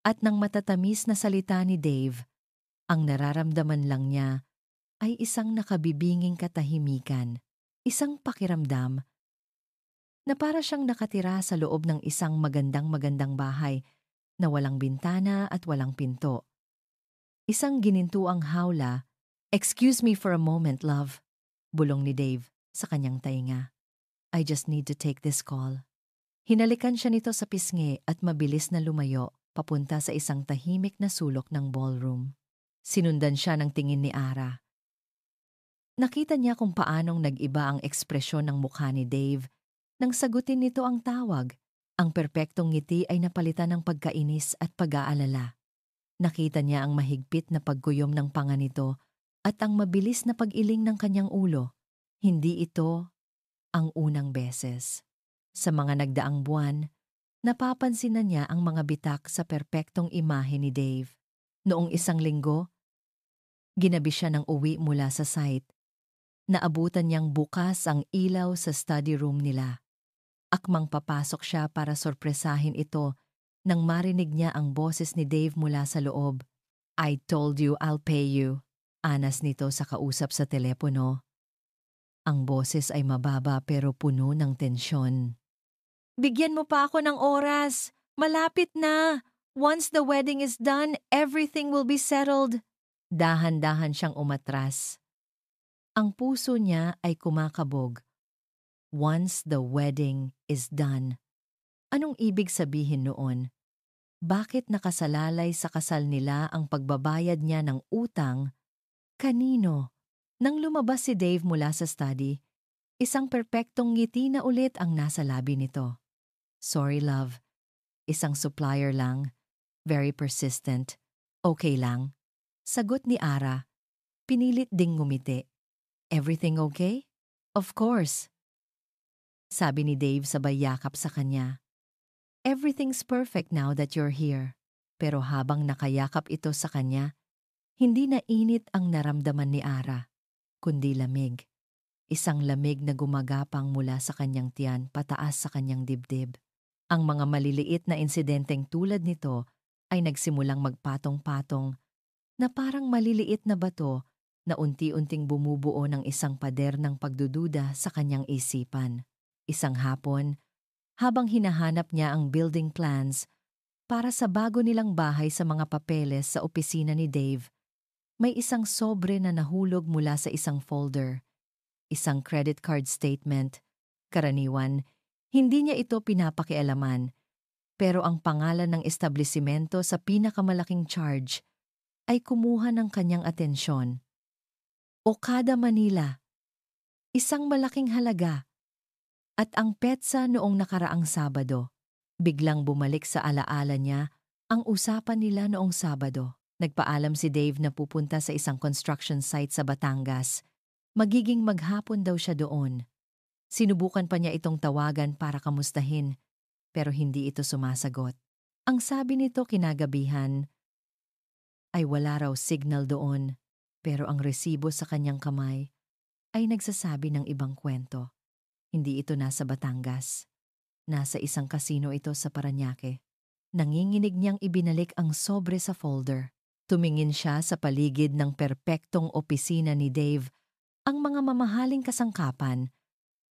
at ng matatamis na salita ni Dave, ang nararamdaman lang niya ay isang nakabibinging katahimikan, isang pakiramdam na para siyang nakatira sa loob ng isang magandang bahay na walang bintana at walang pinto. Isang ginintuang hawla. Excuse me for a moment, love, bulong ni Dave sa kanyang tainga. I just need to take this call. Hinalikan siya nito sa pisngi at mabilis na lumayo papunta sa isang tahimik na sulok ng ballroom. Sinundan siya ng tingin ni Ara. Nakita niya kung paanong nag-iba ang ekspresyon ng mukha ni Dave nang sagutin nito ang tawag. Ang perpektong ngiti ay napalitan ng pagkainis at pag-aalala. Nakita niya ang mahigpit na pagguyom ng panga nito at ang mabilis na pag-iling ng kanyang ulo. Hindi ito ang unang beses. Sa mga nagdaang buwan, Napapansin na niya ang mga bitak sa perpektong imahe ni Dave. Noong isang linggo, ginabi siya ng uwi mula sa site. Naabutan niyang bukas ang ilaw sa study room nila. Akmang papasok siya para sorpresahin ito nang marinig niya ang boses ni Dave mula sa loob. "I told you I'll pay you." Anas nito sa kausap sa telepono. Ang boses ay mababa pero puno ng tensyon. "Bigyan mo pa ako ng oras. Malapit na. Once the wedding is done, everything will be settled." Dahan-dahan siyang umatras. Ang puso niya ay kumakabog. Once the wedding is done. Anong ibig sabihin noon? Bakit nakasalalay sa kasal nila ang pagbabayad niya ng utang? Kanino? Nang lumabas si Dave mula sa study, isang perpektong ngiti na ulit ang nasa labi nito. "Sorry love, isang supplier lang, very persistent. Okay lang?" Sagot ni Ara, pinilit ding ngumiti. "Everything okay?" "Of course," sabi ni Dave sabay yakap sa kanya. "Everything's perfect now that you're here." Pero habang nakayakap ito sa kanya, hindi na init ang naramdaman ni Ara, kundi lamig. Isang lamig na gumagapang mula sa kanyang tiyan pataas sa kanyang dibdib. Ang mga maliliit na insidenteng tulad nito ay nagsimulang magpatong-patong na parang maliliit na bato na unti-unting bumubuo ng isang pader ng pagdududa sa kanyang isipan. Isang hapon, habang hinahanap niya ang building plans para sa bago nilang bahay sa mga papeles sa opisina ni Dave, may isang sobre na nahulog mula sa isang folder. Isang credit card statement. Karaniwan, hindi niya ito pinapakialaman, pero ang pangalan ng establisimento sa pinakamalaking charge ay kumuha ng kanyang atensyon. Okada, Manila. Isang malaking halaga. At ang petsa noong nakaraang Sabado. Biglang bumalik sa alaala niya ang usapan nila noong Sabado. Nagpaalam si Dave na pupunta sa isang construction site sa Batangas. Magiging maghapon daw siya doon. Sinubukan pa niya itong tawagan para kamustahin, pero hindi ito sumasagot. Ang sabi nito kinagabihan ay wala raw signal doon, pero ang resibo sa kanyang kamay ay nagsasabi ng ibang kwento. Hindi ito nasa Batangas. Nasa isang kasino ito sa Parañaque. Nanginginig niyang ibinalik ang sobre sa folder. Tumingin siya sa paligid ng perpektong opisina ni Dave, ang mga mamahaling kasangkapan,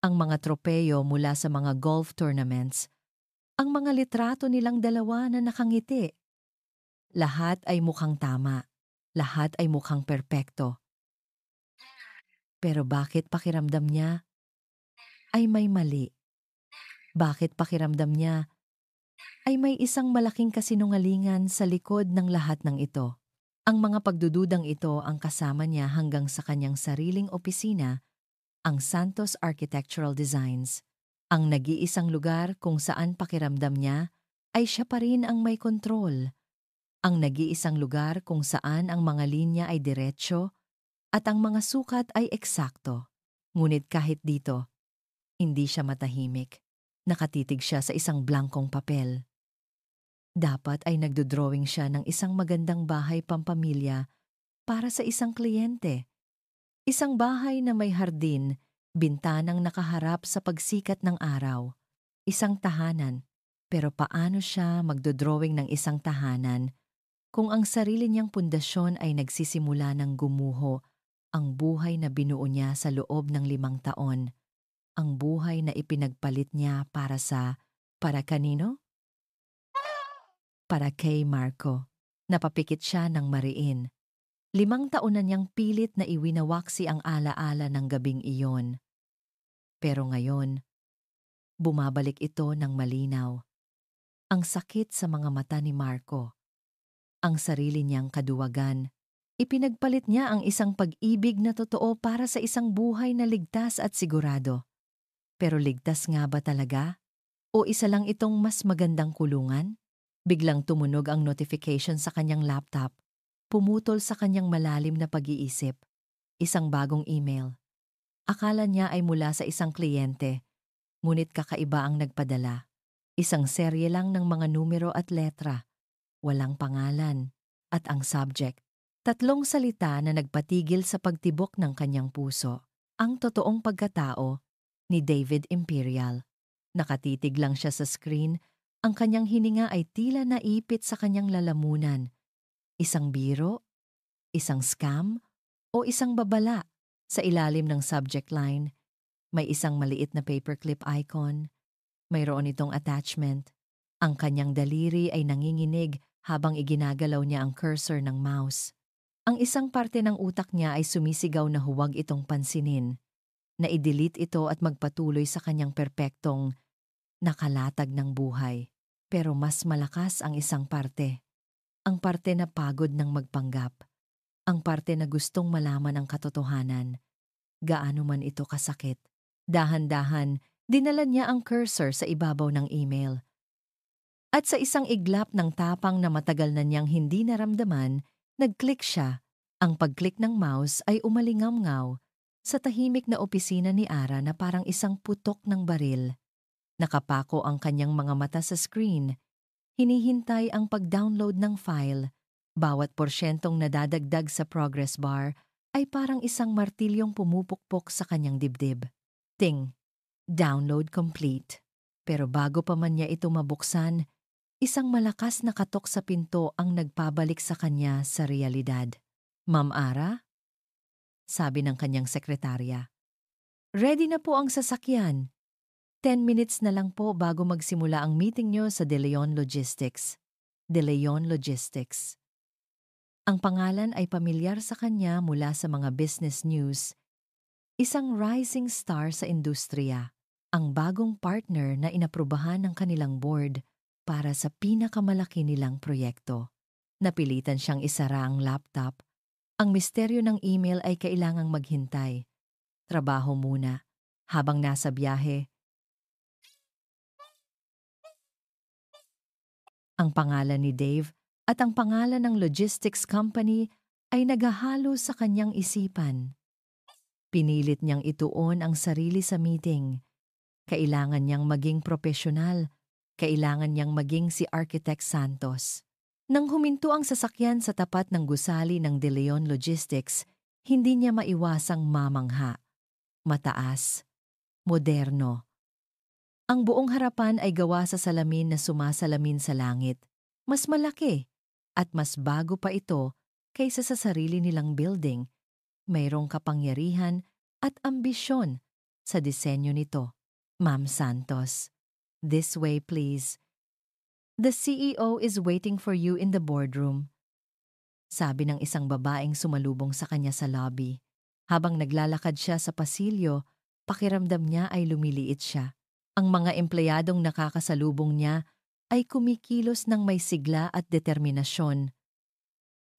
ang mga tropeyo mula sa mga golf tournaments, ang mga litrato nilang dalawa na nakangiti. Lahat ay mukhang tama. Lahat ay mukhang perpekto. Pero bakit pakiramdam niya ay may mali? Bakit pakiramdam niya ay may isang malaking kasinungalingan sa likod ng lahat ng ito? Ang mga pagdududang ito ang kasama niya hanggang sa kanyang sariling opisina, ang Santos Architectural Designs, ang nag-iisang lugar kung saan pakiramdam niya ay siya pa rin ang may kontrol, ang nag-iisang lugar kung saan ang mga linya ay diretsyo at ang mga sukat ay eksakto. Ngunit kahit dito, hindi siya matahimik. Nakatitig siya sa isang blankong papel. Dapat ay nagdodrawing siya ng isang magandang bahay pampamilya para sa isang kliyente. Isang bahay na may hardin, bintanang nakaharap sa pagsikat ng araw. Isang tahanan, pero paano siya magdodrawing ng isang tahanan kung ang sarili niyang pundasyon ay nagsisimula ng gumuho, ang buhay na binuo niya sa loob ng 5 taon, ang buhay na ipinagpalit niya para kanino? Para kay Marco. Napapikit siya ng mariin. 5 taon na niyang pilit na iwinawaksi ang alaala ng gabing iyon. Pero ngayon, bumabalik ito ng malinaw. Ang sakit sa mga mata ni Marco. Ang sarili niyang kaduwagan. Ipinagpalit niya ang isang pag-ibig na totoo para sa isang buhay na ligtas at sigurado. Pero ligtas nga ba talaga? O isa lang itong mas magandang kulungan? Biglang tumunog ang notification sa kanyang laptop. Pumutol sa kanyang malalim na pag-iisip. Isang bagong email. Akala niya ay mula sa isang kliyente, ngunit kakaiba ang nagpadala. Isang serye lang ng mga numero at letra, walang pangalan, at ang subject. Tatlong salita na nagpatigil sa pagtibok ng kanyang puso. Ang totoong pagkatao ni David Imperial. Nakatitig lang siya sa screen, ang kanyang hininga ay tila naipit sa kanyang lalamunan. Isang biro, isang scam, o isang babala. Sa ilalim ng subject line, may isang maliit na paperclip icon. Mayroon itong attachment. Ang kanyang daliri ay nanginginig habang iginagalaw niya ang cursor ng mouse. Ang isang parte ng utak niya ay sumisigaw na huwag itong pansinin, na i-delete ito at magpatuloy sa kanyang perpektong nakalatag ng buhay. Pero mas malakas ang isang parte. Ang parte na pagod ng magpanggap. Ang parte na gustong malaman ang katotohanan. Gaano man ito kasakit. Dahan-dahan, dinala niya ang cursor sa ibabaw ng email. At sa isang iglap ng tapang na matagal na niyang hindi naramdaman, nag-click siya. Ang pag-click ng mouse ay umalingaw-ngaw sa tahimik na opisina ni Ara na parang isang putok ng baril. Nakapako ang kanyang mga mata sa screen. Hinihintay ang pag-download ng file. Bawat porsyentong nadadagdag sa progress bar ay parang isang martilyong pumupukpok sa kanyang dibdib. Ting, download complete. Pero bago pa man niya ito mabuksan, isang malakas na katok sa pinto ang nagpabalik sa kanya sa realidad. Ma'am Ara? Sabi ng kanyang sekretarya. Ready na po ang sasakyan. 10 minutes na lang po bago magsimula ang meeting nyo sa De Leon Logistics. De Leon Logistics. Ang pangalan ay pamilyar sa kanya mula sa mga business news. Isang rising star sa industriya, ang bagong partner na inaprubahan ng kanilang board para sa pinakamalaki nilang proyekto. Napilitan siyang isara ang laptop. Ang misteryo ng email ay kailangang maghintay. Trabaho muna. Habang nasa biyahe, ang pangalan ni Dave at ang pangalan ng logistics company ay naghahalo sa kanyang isipan. Pinilit niyang ituon ang sarili sa meeting. Kailangan niyang maging profesional. Kailangan niyang maging si Architect Santos. Nang huminto ang sasakyan sa tapat ng gusali ng De Leon Logistics, hindi niya maiwasang mamangha. Mataas. Moderno. Ang buong harapan ay gawa sa salamin na sumasalamin sa langit. Mas malaki at mas bago pa ito kaysa sa sarili nilang building. Mayroong kapangyarihan at ambisyon sa disenyo nito. Ma'am Santos, this way please. The CEO is waiting for you in the boardroom. Sabi ng isang babaeng sumalubong sa kanya sa lobby. Habang naglalakad siya sa pasilyo, pakiramdam niya ay lumiliit siya. Ang mga empleyadong nakakasalubong niya ay kumikilos ng may sigla at determinasyon.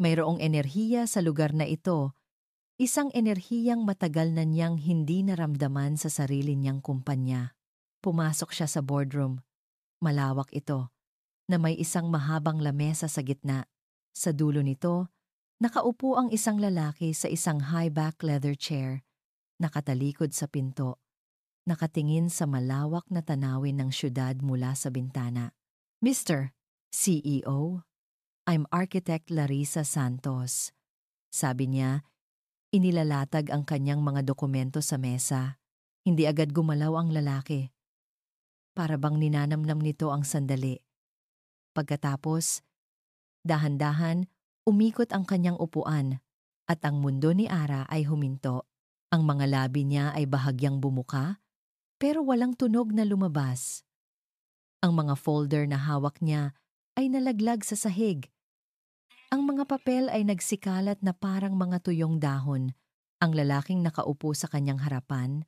Mayroong enerhiya sa lugar na ito, isang enerhiyang matagal na niyang hindi naramdaman sa sarili niyang kumpanya. Pumasok siya sa boardroom. Malawak ito, na may isang mahabang lamesa sa gitna. Sa dulo nito, nakaupo ang isang lalaki sa isang high-back leather chair, nakatalikod sa pinto. Nakatingin sa malawak na tanawin ng syudad mula sa bintana. Mr. CEO, I'm Architect Larissa Santos. Sabi niya, inilalatag ang kanyang mga dokumento sa mesa. Hindi agad gumalaw ang lalaki. Para bang ninanamnam nito ang sandali. Pagkatapos, dahan-dahan, umikot ang kanyang upuan at ang mundo ni Ara ay huminto. Ang mga labi niya ay bahagyang bumuka, pero walang tunog na lumabas. Ang mga folder na hawak niya ay nalaglag sa sahig. Ang mga papel ay nagsikalat na parang mga tuyong dahon. Ang lalaking nakaupo sa kanyang harapan,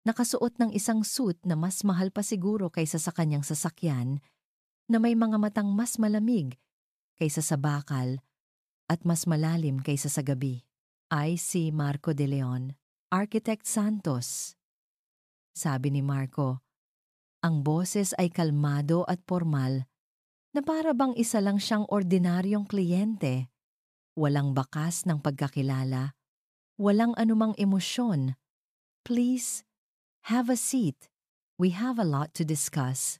nakasuot ng isang suit na mas mahal pa siguro kaysa sa kanyang sasakyan, na may mga matang mas malamig kaysa sa bakal at mas malalim kaysa sa gabi. Ay si Marco de Leon, Architect Santos. Sabi ni Marco, ang boses ay kalmado at formal na para bang isa lang siyang ordinaryong kliyente. Walang bakas ng pagkakilala, walang anumang emosyon. Please, have a seat. We have a lot to discuss.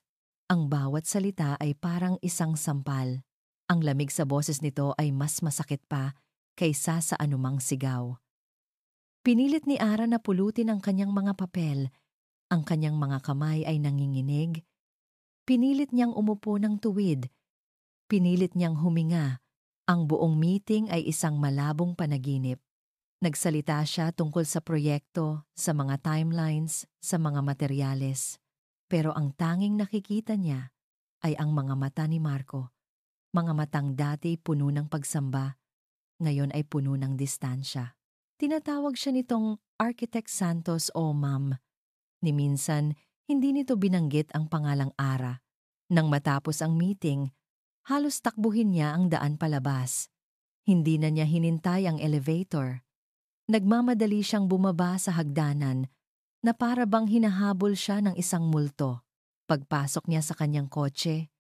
Ang bawat salita ay parang isang sampal. Ang lamig sa boses nito ay mas masakit pa kaysa sa anumang sigaw. Pinilit ni Ara na pulutin ang kanyang mga papel. Ang kanyang mga kamay ay nanginginig. Pinilit niyang umupo ng tuwid. Pinilit niyang huminga. Ang buong meeting ay isang malabong panaginip. Nagsalita siya tungkol sa proyekto, sa mga timelines, sa mga materyales. Pero ang tanging nakikita niya ay ang mga mata ni Marco. Mga matang dati puno ng pagsamba, ngayon ay puno ng distansya. Tinatawag siya nitong Architect Santos o Ma'am. Ni minsan, hindi nito binanggit ang pangalang Ara. Nang matapos ang meeting, halos takbuhin niya ang daan palabas. Hindi na niya hinintay ang elevator. Nagmamadali siyang bumaba sa hagdanan na para bang hinahabol siya ng isang multo. Pagpasok niya sa kanyang kotse,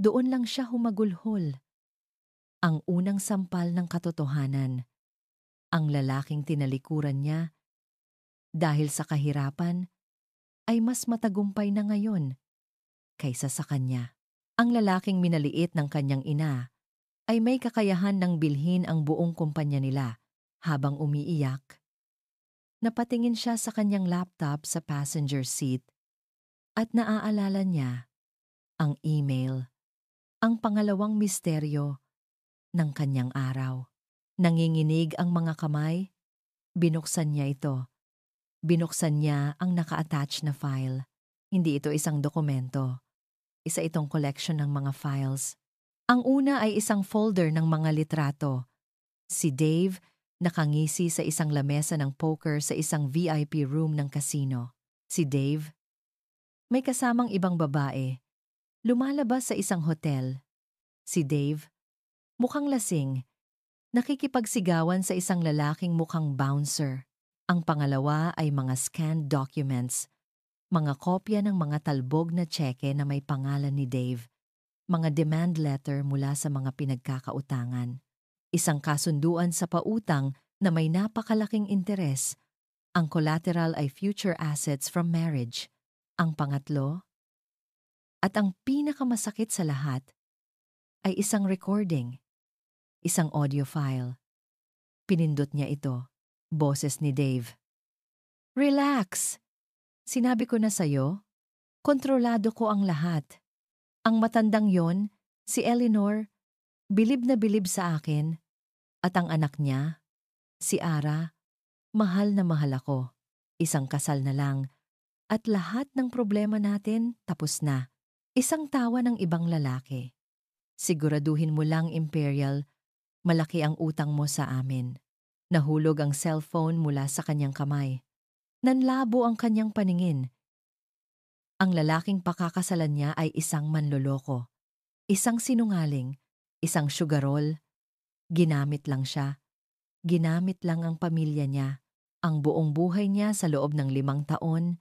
doon lang siya humagulhol. Ang unang sampal ng katotohanan. Ang lalaking tinalikuran niya dahil sa kahirapan ay mas matagumpay na ngayon kaysa sa kanya. Ang lalaking minaliit ng kanyang ina ay may kakayahan ng bilhin ang buong kumpanya nila. Habang umiiyak, napatingin siya sa kanyang laptop sa passenger seat at naaalala niya ang email, ang pangalawang misteryo ng kanyang araw. Nanginginig ang mga kamay, binuksan niya ito. Binuksan niya ang naka-attach na file. Hindi ito isang dokumento. Isa itong collection ng mga files. Ang una ay isang folder ng mga litrato. Si Dave nakangisi sa isang lamesa ng poker sa isang VIP room ng casino. Si Dave, may kasamang ibang babae, lumalabas sa isang hotel. Si Dave, mukhang lasing, nakikipagsigawan sa isang lalaking mukhang bouncer. Ang pangalawa ay mga scanned documents, mga kopya ng mga talbog na tseke na may pangalan ni Dave, mga demand letter mula sa mga pinagkakautangan. Isang kasunduan sa pautang na may napakalaking interes. Ang collateral ay future assets from marriage. Ang pangatlo, at ang pinakamasakit sa lahat, ay isang recording, isang audio file. Pinindot niya ito. Boses ni Dave. Relax! Sinabi ko na sa'yo, kontrolado ko ang lahat. Ang matandang yon, si Eleanor, bilib na bilib sa akin, at ang anak niya, si Ara, mahal na mahal ako. Isang kasal na lang, at lahat ng problema natin tapos na. Isang tawa ng ibang lalaki. Siguraduhin mo lang, Imperial, malaki ang utang mo sa amin. Nahulog ang cellphone mula sa kanyang kamay. Nanlabo ang kanyang paningin. Ang lalaking pakakasalan niya ay isang manloloko. Isang sinungaling, isang sugarol. Ginamit lang siya. Ginamit lang ang pamilya niya. Ang buong buhay niya sa loob ng 5 taon,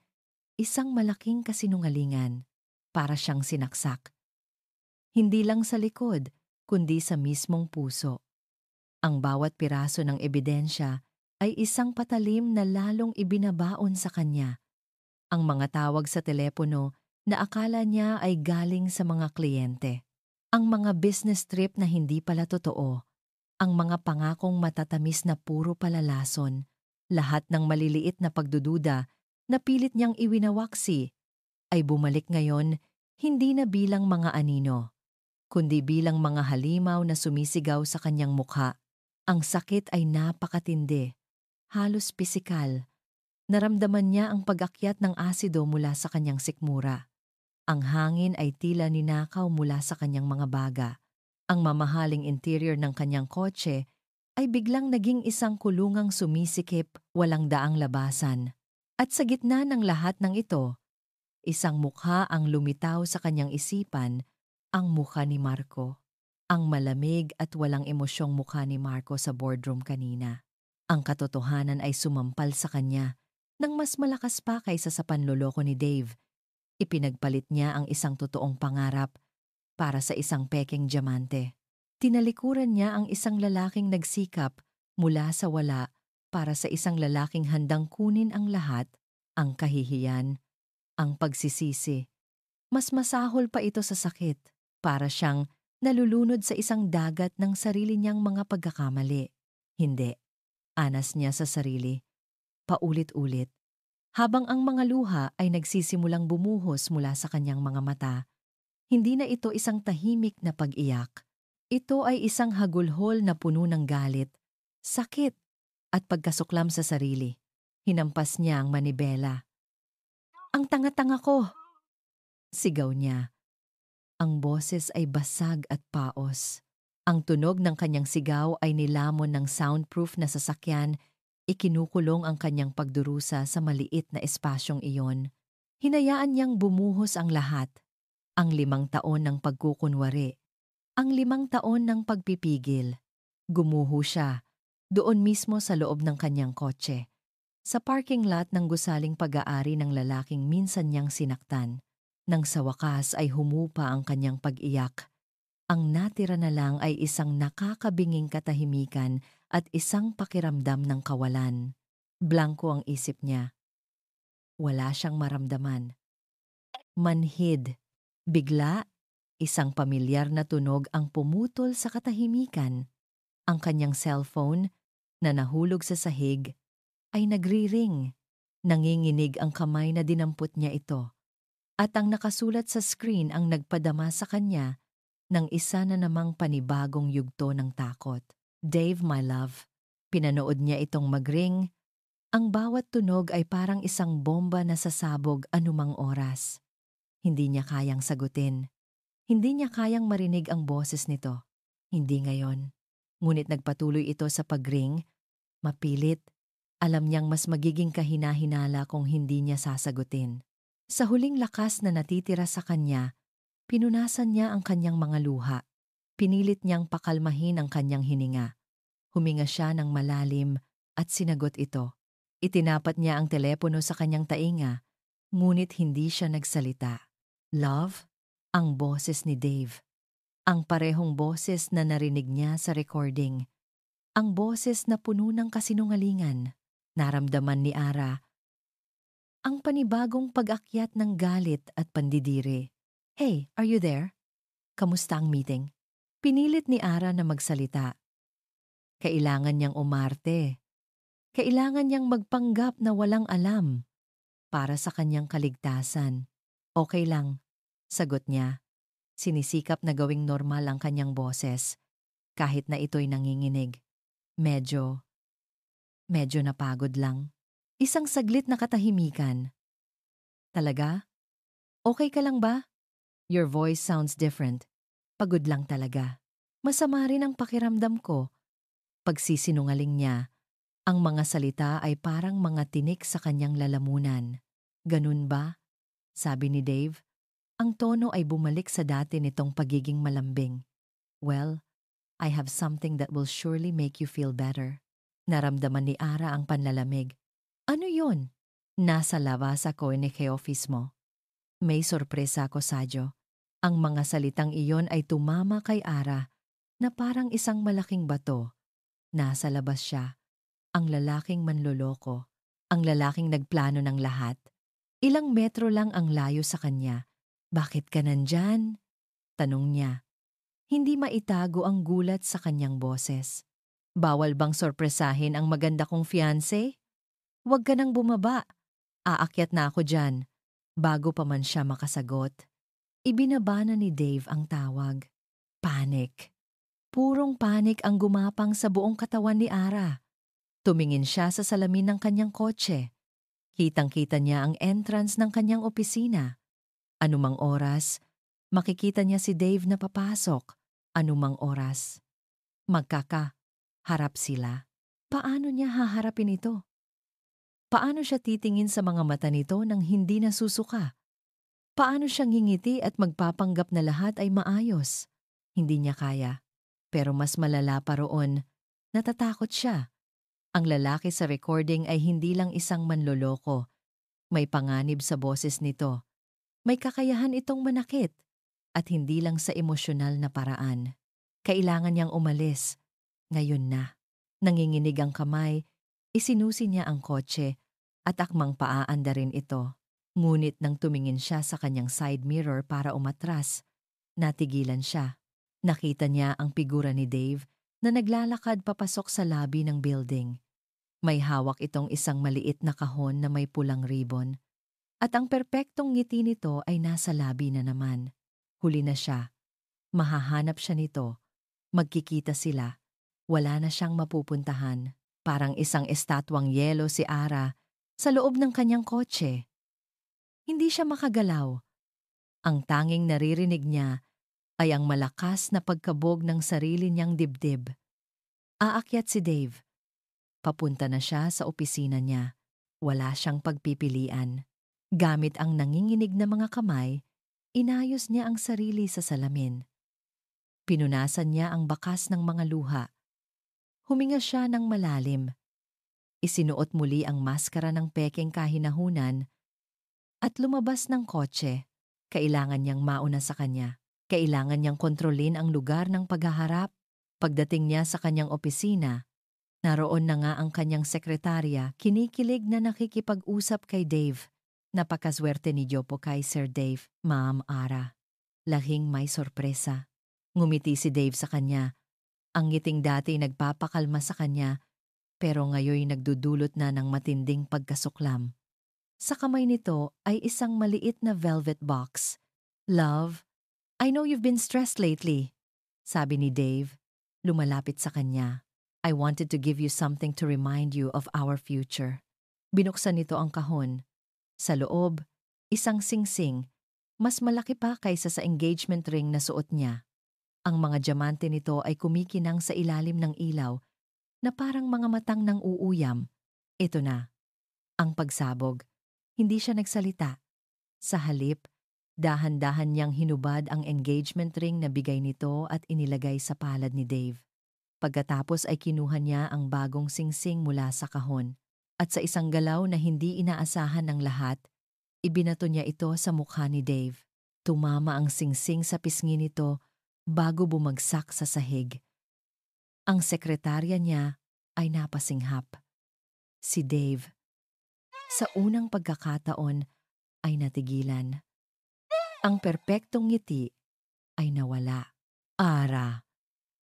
isang malaking kasinungalingan. Para siyang sinaksak. Hindi lang sa likod, kundi sa mismong puso. Ang bawat piraso ng ebidensya ay isang patalim na lalong ibinabaon sa kanya. Ang mga tawag sa telepono na akala niya ay galing sa mga kliyente. Ang mga business trip na hindi pala totoo. Ang mga pangakong matatamis na puro palalason. Lahat ng maliliit na pagdududa na pilit niyang iwinawaksi ay bumalik ngayon hindi na bilang mga anino, kundi bilang mga halimaw na sumisigaw sa kanyang mukha. Ang sakit ay napakatindi, halos pisikal. Naramdaman niya ang pag-akyat ng asido mula sa kanyang sikmura. Ang hangin ay tila ninakaw mula sa kanyang mga baga. Ang mamahaling interior ng kanyang kotse ay biglang naging isang kulungang sumisikip, walang daang labasan. At sa gitna ng lahat ng ito, isang mukha ang lumitaw sa kanyang isipan, ang mukha ni Marco. Ang malamig at walang emosyong mukha ni Marco sa boardroom kanina. Ang katotohanan ay sumampal sa kanya nang mas malakas pa kaysa sa panloloko ni Dave. Ipinagpalit niya ang isang totoong pangarap para sa isang pekeng diamante. Tinalikuran niya ang isang lalaking nagsikap mula sa wala para sa isang lalaking handang kunin ang lahat, ang kahihiyan, ang pagsisisi, Mas masahol pa ito sa sakit. Para siyang nalulunod sa isang dagat ng sarili niyang mga pagkakamali. Hindi, anas niya sa sarili. Paulit-ulit. Habang ang mga luha ay nagsisimulang bumuhos mula sa kanyang mga mata, hindi na ito isang tahimik na pag-iyak. Ito ay isang hagulhol na puno ng galit, sakit, at pagkasuklam sa sarili. Hinampas niya ang manibela. "Ang tanga-tanga ko!" Sigaw niya. Ang boses ay basag at paos. Ang tunog ng kanyang sigaw ay nilamon ng soundproof na sasakyan, ikinukulong ang kanyang pagdurusa sa maliit na espasyong iyon. Hinayaan niyang bumuhos ang lahat. Ang 5 taon ng pagkukunwari. Ang 5 taon ng pagpipigil. Gumuho siya, doon mismo sa loob ng kanyang kotse. Sa parking lot ng gusaling pag-aari ng lalaking minsan niyang sinaktan. Nang sa wakas ay humupa ang kanyang pag-iyak. Ang natira na lang ay isang nakakabinging katahimikan at isang pakiramdam ng kawalan. Blanko ang isip niya. Wala siyang maramdaman. Manhid. Bigla, isang pamilyar na tunog ang pumutol sa katahimikan. Ang kanyang cellphone, na nahulog sa sahig, ay nagri-ring. Nanginginig ang kamay na dinampot niya ito. At ang nakasulat sa screen ang nagpadama sa kanya ng isa na namang panibagong yugto ng takot. "Dave, my love." Pinanood niya itong magring. Ang bawat tunog ay parang isang bomba na sasabog anumang oras. Hindi niya kayang sagutin. Hindi niya kayang marinig ang boses nito. Hindi ngayon. Ngunit nagpatuloy ito sa pagring. Mapilit. Alam niyang mas magiging kahina-hinala kung hindi niya sasagutin. Sa huling lakas na natitira sa kanya, pinunasan niya ang kanyang mga luha. Pinilit niyang pakalmahin ang kanyang hininga. Huminga siya ng malalim at sinagot ito. Itinapat niya ang telepono sa kanyang tainga, ngunit hindi siya nagsalita. "Love?" Ang boses ni Dave. Ang parehong boses na narinig niya sa recording. Ang boses na puno ng kasinungalingan. Naramdaman ni Ara ang panibagong pag-akyat ng galit at pandidiri. "Hey, are you there? Kamusta ang meeting?" Pinilit ni Ara na magsalita. Kailangan niyang umarte. Kailangan niyang magpanggap na walang alam para sa kanyang kaligtasan. "Okay lang," sagot niya. Sinisikap na gawing normal ang kanyang boses, kahit na ito'y nanginginig. Medyo napagod lang. Isang saglit na katahimikan. "Talaga? Okay ka lang ba? Your voice sounds different." "Pagod lang talaga. Masama rin ang pakiramdam ko." Pagsisinungaling niya, ang mga salita ay parang mga tinik sa kanyang lalamunan. "Ganun ba?" sabi ni Dave. Ang tono ay bumalik sa dati nitong pagiging malambing. "Well, I have something that will surely make you feel better." Naramdaman ni Ara ang panlalamig. "Ano yon?" "Nasa labas ako ni office mo. May sorpresa ako, Sadyo." Ang mga salitang iyon ay tumama kay Ara na parang isang malaking bato. Nasa labas siya, ang lalaking manloloko, ang lalaking nagplano ng lahat. Ilang metro lang ang layo sa kanya. "Bakit ka nandyan?" tanong niya. Hindi maitago ang gulat sa kanyang boses. "Bawal bang sorpresahin ang maganda kong fiancé? Huwag ka nang bumaba. Aakyat na ako dyan." Bago pa man siya makasagot, ibinaba na ni Dave ang tawag. Panic. Purong panik ang gumapang sa buong katawan ni Ara. Tumingin siya sa salamin ng kanyang kotse. Kitang-kita niya ang entrance ng kanyang opisina. Anumang oras, makikita niya si Dave na papasok. Anumang oras. Harap sila. Paano niya haharapin ito? Paano siya titingin sa mga mata nito nang hindi nasusuka? Paano siya ngingiti at magpapanggap na lahat ay maayos? Hindi niya kaya. Pero mas malala pa roon, natatakot siya. Ang lalaki sa recording ay hindi lang isang manloloko. May panganib sa boses nito. May kakayahan itong manakit. At hindi lang sa emosyonal na paraan. Kailangan niyang umalis. Ngayon na. Nanginginig ang kamay, isinusi niya ang kotse at akmang paaanda rin ito. Ngunit nang tumingin siya sa kanyang side mirror para umatras, natigilan siya. Nakita niya ang figura ni Dave na naglalakad papasok sa lobby ng building. May hawak itong isang maliit na kahon na may pulang ribbon. At ang perpektong ngiti nito ay nasa labi na naman. Huli na siya. Mahahanap siya nito. Magkikita sila. Wala na siyang mapupuntahan. Parang isang estatwang yelo si Ara sa loob ng kanyang kotse. Hindi siya makagalaw. Ang tanging naririnig niya ay ang malakas na pagkabog ng sarili niyang dibdib. Aakyat si Dave. Papunta na siya sa opisina niya. Wala siyang pagpipilian. Gamit ang nanginginig na mga kamay, inayos niya ang sarili sa salamin. Pinunasan niya ang bakas ng mga luha. Huminga siya ng malalim. Isinuot muli ang maskara ng pekeng kahinahunan at lumabas ng kotse. Kailangan niyang mauna sa kanya. Kailangan niyang kontrolin ang lugar ng paghaharap. Pagdating niya sa kanyang opisina, naroon na nga ang kanyang sekretarya, kinikilig na nakikipag-usap kay Dave. Napakaswerte ni Jopo kay Sir Dave, Ma'am Ara. Lahing may sorpresa. Ngumiti si Dave sa kanya. Ang ngiting dati nagpapakalma sa kanya, pero ngayoy nagdudulot na ng matinding pagkasuklam. Sa kamay nito ay isang maliit na velvet box. "Love, I know you've been stressed lately," sabi ni Dave. Lumalapit sa kanya. "I wanted to give you something to remind you of our future." Binuksan nito ang kahon. Sa loob, isang singsing, mas malaki pa kaysa sa engagement ring na suot niya. Ang mga diamante nito ay kumikinang sa ilalim ng ilaw na parang mga matang ng uuyam. Ito na, ang pagsabog. Hindi siya nagsalita. Sa halip, dahan-dahan niyang hinubad ang engagement ring na bigay nito at inilagay sa palad ni Dave. Pagkatapos ay kinuha niya ang bagong singsing mula sa kahon. At sa isang galaw na hindi inaasahan ng lahat, ibinato niya ito sa mukha ni Dave. Tumama ang singsing sa pisngi nito bago bumagsak sa sahig. Ang sekretarya niya ay napasinghap. Si Dave, sa unang pagkakataon, ay natigilan. Ang perpektong ngiti ay nawala. "Ara,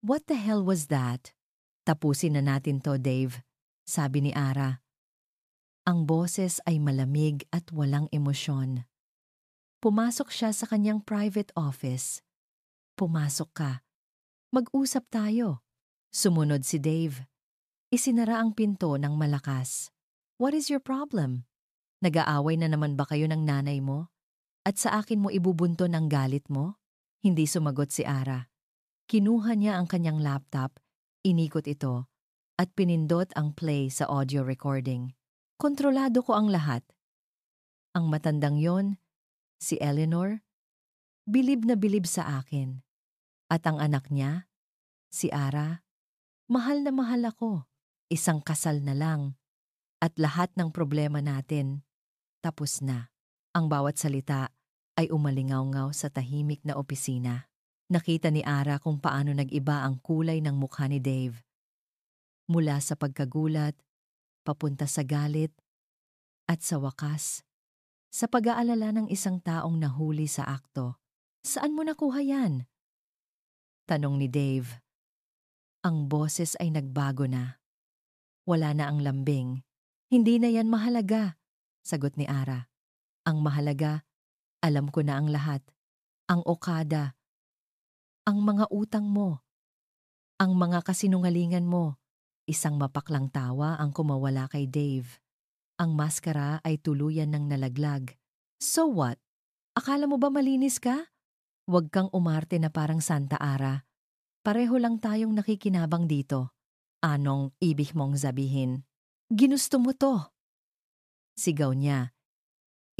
what the hell was that?" "Tapusin na natin to, Dave," sabi ni Ara. Ang boses ay malamig at walang emosyon. Pumasok siya sa kanyang private office. "Pumasok ka. Mag-usap tayo." Sumunod si Dave. Isinara ang pinto ng malakas. "What is your problem? Nag-aaway na naman ba kayo ng nanay mo? At sa akin mo ibubunto ng galit mo?" Hindi sumagot si Ara. Kinuha niya ang kanyang laptop, inikot ito, at pinindot ang play sa audio recording. Kontrolado ko ang lahat. Ang matandang yon, si Eleanor, bilib na bilib sa akin. At ang anak niya, si Ara, mahal na mahal ako. Isang kasal na lang. At lahat ng problema natin, tapos na. Ang bawat salita ay umalingaw-ngaw sa tahimik na opisina. Nakita ni Ara kung paano nag-iba ang kulay ng mukha ni Dave. Mula sa pagkagulat, papunta sa galit, at sa wakas, sa pag-aalala ng isang taong nahuli sa akto. "Saan mo nakuha yan?" tanong ni Dave. Ang boses ay nagbago na. Wala na ang lambing. "Hindi na yan mahalaga," sagot ni Ara. "Ang mahalaga, alam ko na ang lahat. Ang Okada, ang mga utang mo, ang mga kasinungalingan mo." Isang mapaklang tawa ang kumawala kay Dave. Ang maskara ay tuluyan ng nalaglag. "So what? Akala mo ba malinis ka? Huwag kang umarte na parang Santa Ara. Pareho lang tayong nakikinabang dito. Anong ibig mong sabihin?" "Ginusto mo to," sigaw niya.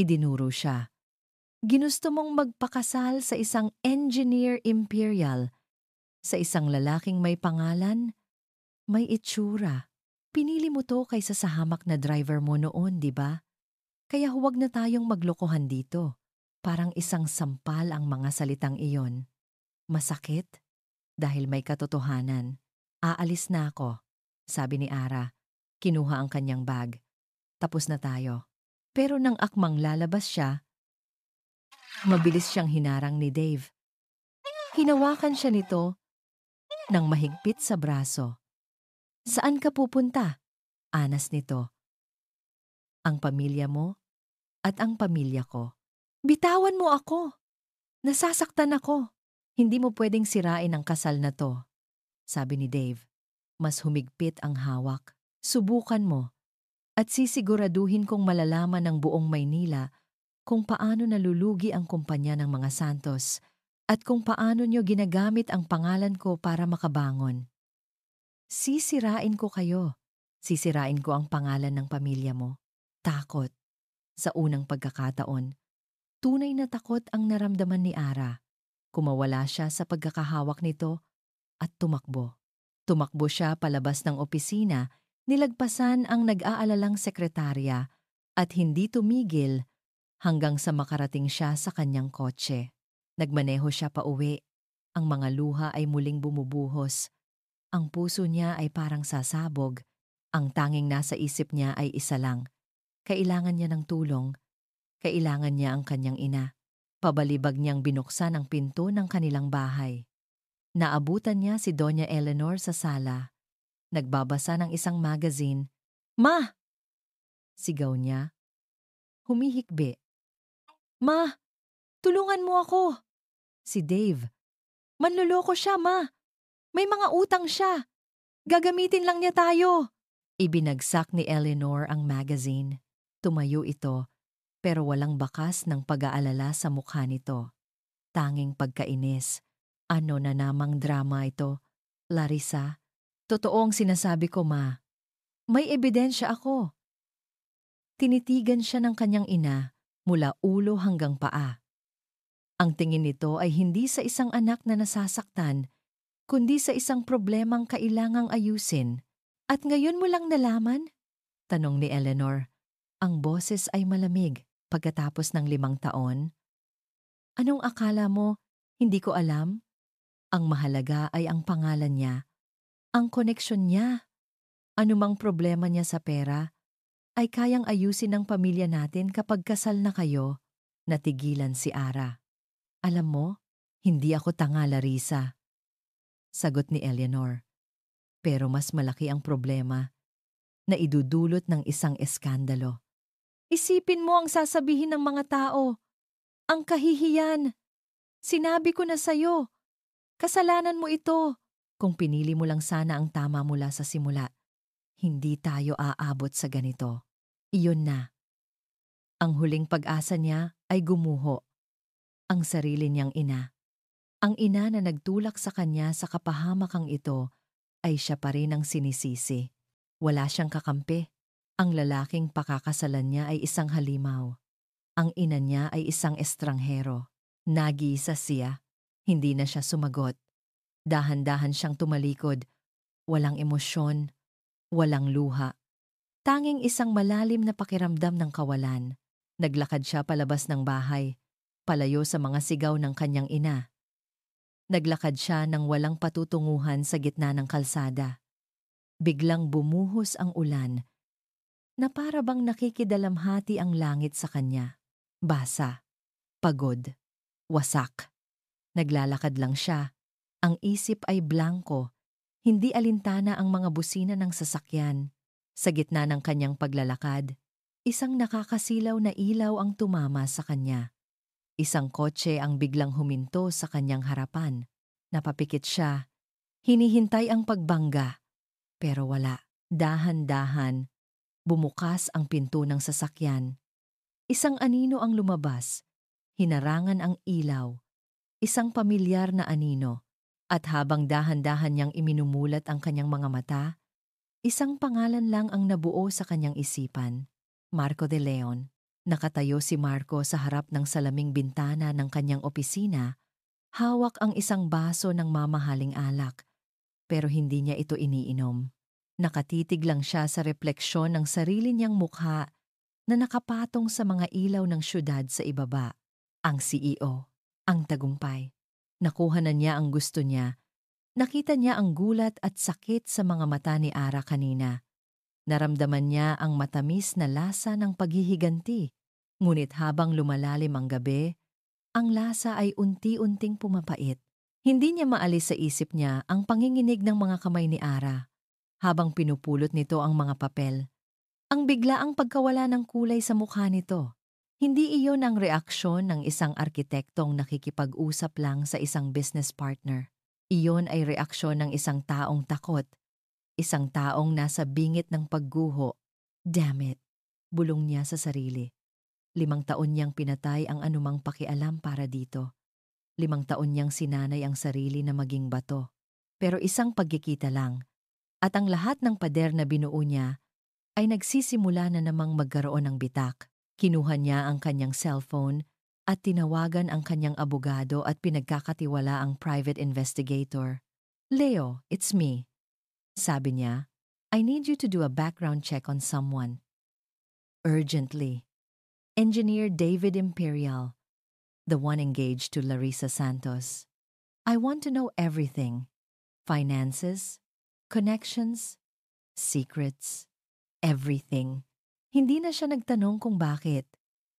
Idinuro siya. "Ginusto mong magpakasal sa isang engineer imperial, sa isang lalaking may pangalan, may itsura. Pinili mo to kaysa sa hamak na driver mo noon, di ba? Kaya huwag na tayong maglokohan dito." Parang isang sampal ang mga salitang iyon. Masakit dahil may katotohanan. "Aalis na ako," sabi ni Ara. Kinuha ang kanyang bag. "Tapos na tayo." Pero nang akmang lalabas siya, mabilis siyang hinarang ni Dave. Hinawakan siya nito nang mahigpit sa braso. Saan ka pupunta? Anas nito. Ang pamilya mo at ang pamilya ko. Bitawan mo ako! Nasasaktan ako! Hindi mo pwedeng sirain ang kasal na to, sabi ni Dave. Mas humigpit ang hawak. Subukan mo at sisiguraduhin kong malalaman ng buong Maynila kung paano nalulugi ang kumpanya ng mga Santos at kung paano nyo ginagamit ang pangalan ko para makabangon. Sisirain ko kayo. Sisirain ko ang pangalan ng pamilya mo. Takot. Sa unang pagkakataon, tunay na takot ang naramdaman ni Ara. Kumawala siya sa pagkakahawak nito at tumakbo. Tumakbo siya palabas ng opisina, nilagpasan ang nag-aalalang sekretarya at hindi tumigil hanggang sa makarating siya sa kanyang kotse. Nagmaneho siya pauwi. Ang mga luha ay muling bumubuhos. Ang puso niya ay parang sasabog. Ang tanging nasa isip niya ay isa lang. Kailangan niya ng tulong. Kailangan niya ang kanyang ina. Pabalibag niyang binuksan ang pinto ng kanilang bahay. Naabutan niya si Doña Eleanor sa sala. Nagbabasa ng isang magazine. Ma! Sigaw niya. Humihikbi. Ma! Tulungan mo ako! Si Dave. Manloloko siya, ma! May mga utang siya! Gagamitin lang niya tayo! Ibinagsak ni Eleanor ang magazine. Tumayo ito, pero walang bakas ng pag-aalala sa mukha nito. Tanging pagkainis. Ano na namang drama ito? Larissa, totoo ang sinasabi ko, ma. May ebidensya ako. Tinitigan siya ng kanyang ina mula ulo hanggang paa. Ang tingin nito ay hindi sa isang anak na nasasaktan, kundi sa isang problemang kailangang ayusin. At ngayon mo lang nalaman? Tanong ni Eleanor. Ang boses ay malamig pagkatapos ng 5 taon. Anong akala mo? Hindi ko alam? Ang mahalaga ay ang pangalan niya, ang koneksyon niya. Anumang problema niya sa pera, ay kayang ayusin ng pamilya natin kapag kasal na kayo. Natigilan si Ara. Alam mo, hindi ako tanga, Larissa. Sagot ni Eleanor. Pero mas malaki ang problema na idudulot ng isang eskandalo. Isipin mo ang sasabihin ng mga tao. Ang kahihiyan. Sinabi ko na sa'yo. Kasalanan mo ito. Kung pinili mo lang sana ang tama mula sa simula, hindi tayo aabot sa ganito. Iyon na. Ang huling pag-asa niya ay gumuho. Ang sarili niyang ina. Ang ina na nagtulak sa kanya sa kapahamakang ito ay siya pa rin ang sinisisi. Wala siyang kakampi. Ang lalaking pakakasalan niya ay isang halimaw. Ang ina niya ay isang estranghero. Nag-iisa siya. Hindi na siya sumagot. Dahan-dahan siyang tumalikod. Walang emosyon, walang luha. Tanging isang malalim na pakiramdam ng kawalan. Naglakad siya palabas ng bahay, palayo sa mga sigaw ng kanyang ina. Naglakad siya ng walang patutunguhan sa gitna ng kalsada. Biglang bumuhos ang ulan, na para bang nakikidalamhati ang langit sa kanya. Basa, pagod, wasak. Naglalakad lang siya. Ang isip ay blanko. Hindi alintana ang mga busina ng sasakyan. Sa gitna ng kanyang paglalakad, isang nakakasilaw na ilaw ang tumama sa kanya. Isang kotse ang biglang huminto sa kanyang harapan. Napapikit siya. Hinihintay ang pagbangga. Pero wala. Dahan-dahan, bumukas ang pinto ng sasakyan. Isang anino ang lumabas. Hinarangan ang ilaw. Isang pamilyar na anino, at habang dahan-dahan niyang iminumulat ang kanyang mga mata, isang pangalan lang ang nabuo sa kanyang isipan, Marco de Leon. Nakatayo si Marco sa harap ng salaming bintana ng kanyang opisina, hawak ang isang baso ng mamahaling alak, pero hindi niya ito iniinom. Nakatitig lang siya sa refleksyon ng sarili niyang mukha na nakapatong sa mga ilaw ng syudad sa ibaba. Ang CEO. Ang tagumpay. Nakuha na niya ang gusto niya. Nakita niya ang gulat at sakit sa mga mata ni Ara kanina. Naramdaman niya ang matamis na lasa ng paghihiganti. Ngunit habang lumalalim ang gabi, ang lasa ay unti-unting pumapait. Hindi niya maalis sa isip niya ang panginginig ng mga kamay ni Ara habang pinupulot nito ang mga papel. Ang biglaang pagkawala ng kulay sa mukha nito. Hindi iyon ang reaksyon ng isang arkitektong nakikipag-usap lang sa isang business partner. Iyon ay reaksyon ng isang taong takot. Isang taong nasa bingit ng pagguho. Damn it! Bulong niya sa sarili. 5 taon niyang pinatay ang anumang pakialam para dito. 5 taon niyang sinanay ang sarili na maging bato. Pero isang pagkikita lang. At ang lahat ng pader na binuo niya ay nagsisimula na namang magkaroon ng bitak. Kinuha niya ang kanyang cellphone at tinawagan ang kanyang abogado at pinagkakatiwala ang private investigator. "Leo, it's me." Sabi niya, "I need you to do a background check on someone. Urgently. Engineer David Imperial, the one engaged to Larissa Santos. I want to know everything. Finances, connections, secrets, everything." Hindi na siya nagtanong kung bakit.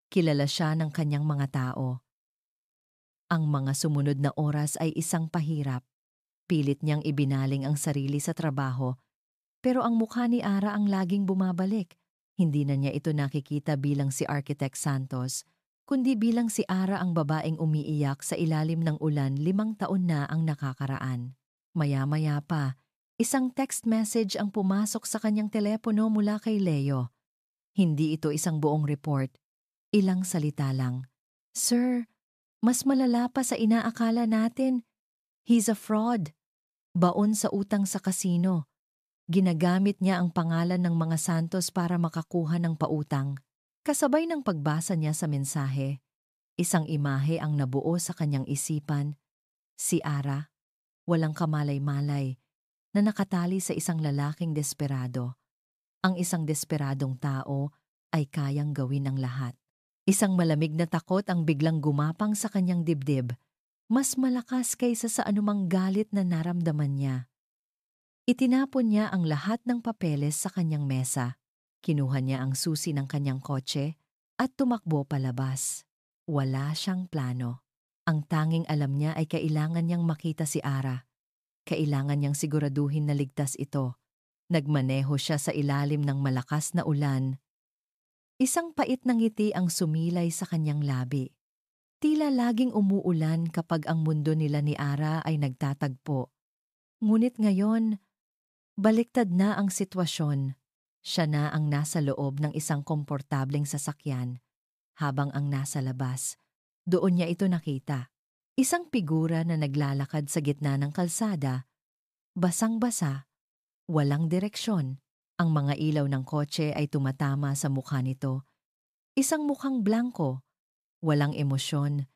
Kilala siya ng kanyang mga tao. Ang mga sumunod na oras ay isang pahirap. Pilit niyang ibinaling ang sarili sa trabaho, pero ang mukha ni Ara ang laging bumabalik. Hindi na niya ito nakikita bilang si Architect Santos, kundi bilang si Ara ang babaeng umiiyak sa ilalim ng ulan 5 taon na ang nakakaraan. Maya-maya pa, isang text message ang pumasok sa kanyang telepono mula kay Leo. Hindi ito isang buong report. Ilang salita lang. "Sir, mas malala pa sa inaakala natin. He's a fraud. Baon sa utang sa kasino. Ginagamit niya ang pangalan ng mga Santos para makakuha ng pautang." Kasabay ng pagbasa niya sa mensahe, isang imahe ang nabuo sa kanyang isipan. Si Ara, walang kamalay-malay, na nakatali sa isang lalaking desperado. Ang isang desperadong tao ay kayang gawin ang lahat. Isang malamig na takot ang biglang gumapang sa kanyang dibdib, mas malakas kaysa sa anumang galit na naramdaman niya. Itinapon niya ang lahat ng papeles sa kanyang mesa. Kinuha niya ang susi ng kanyang kotse at tumakbo palabas. Wala siyang plano. Ang tanging alam niya ay kailangan niyang makita si Ara. Kailangan niyang siguraduhin na ligtas ito. Nagmaneho siya sa ilalim ng malakas na ulan. Isang pait na ngiti ang sumilay sa kanyang labi. Tila laging umuulan kapag ang mundo nila ni Ara ay nagtatagpo. Ngunit ngayon, baliktad na ang sitwasyon. Siya na ang nasa loob ng isang komportableng sasakyan, habang ang nasa labas, doon niya ito nakita. Isang figura na naglalakad sa gitna ng kalsada, basang-basa, walang direksyon. Ang mga ilaw ng kotse ay tumatama sa mukha nito. Isang mukhang blanko, walang emosyon,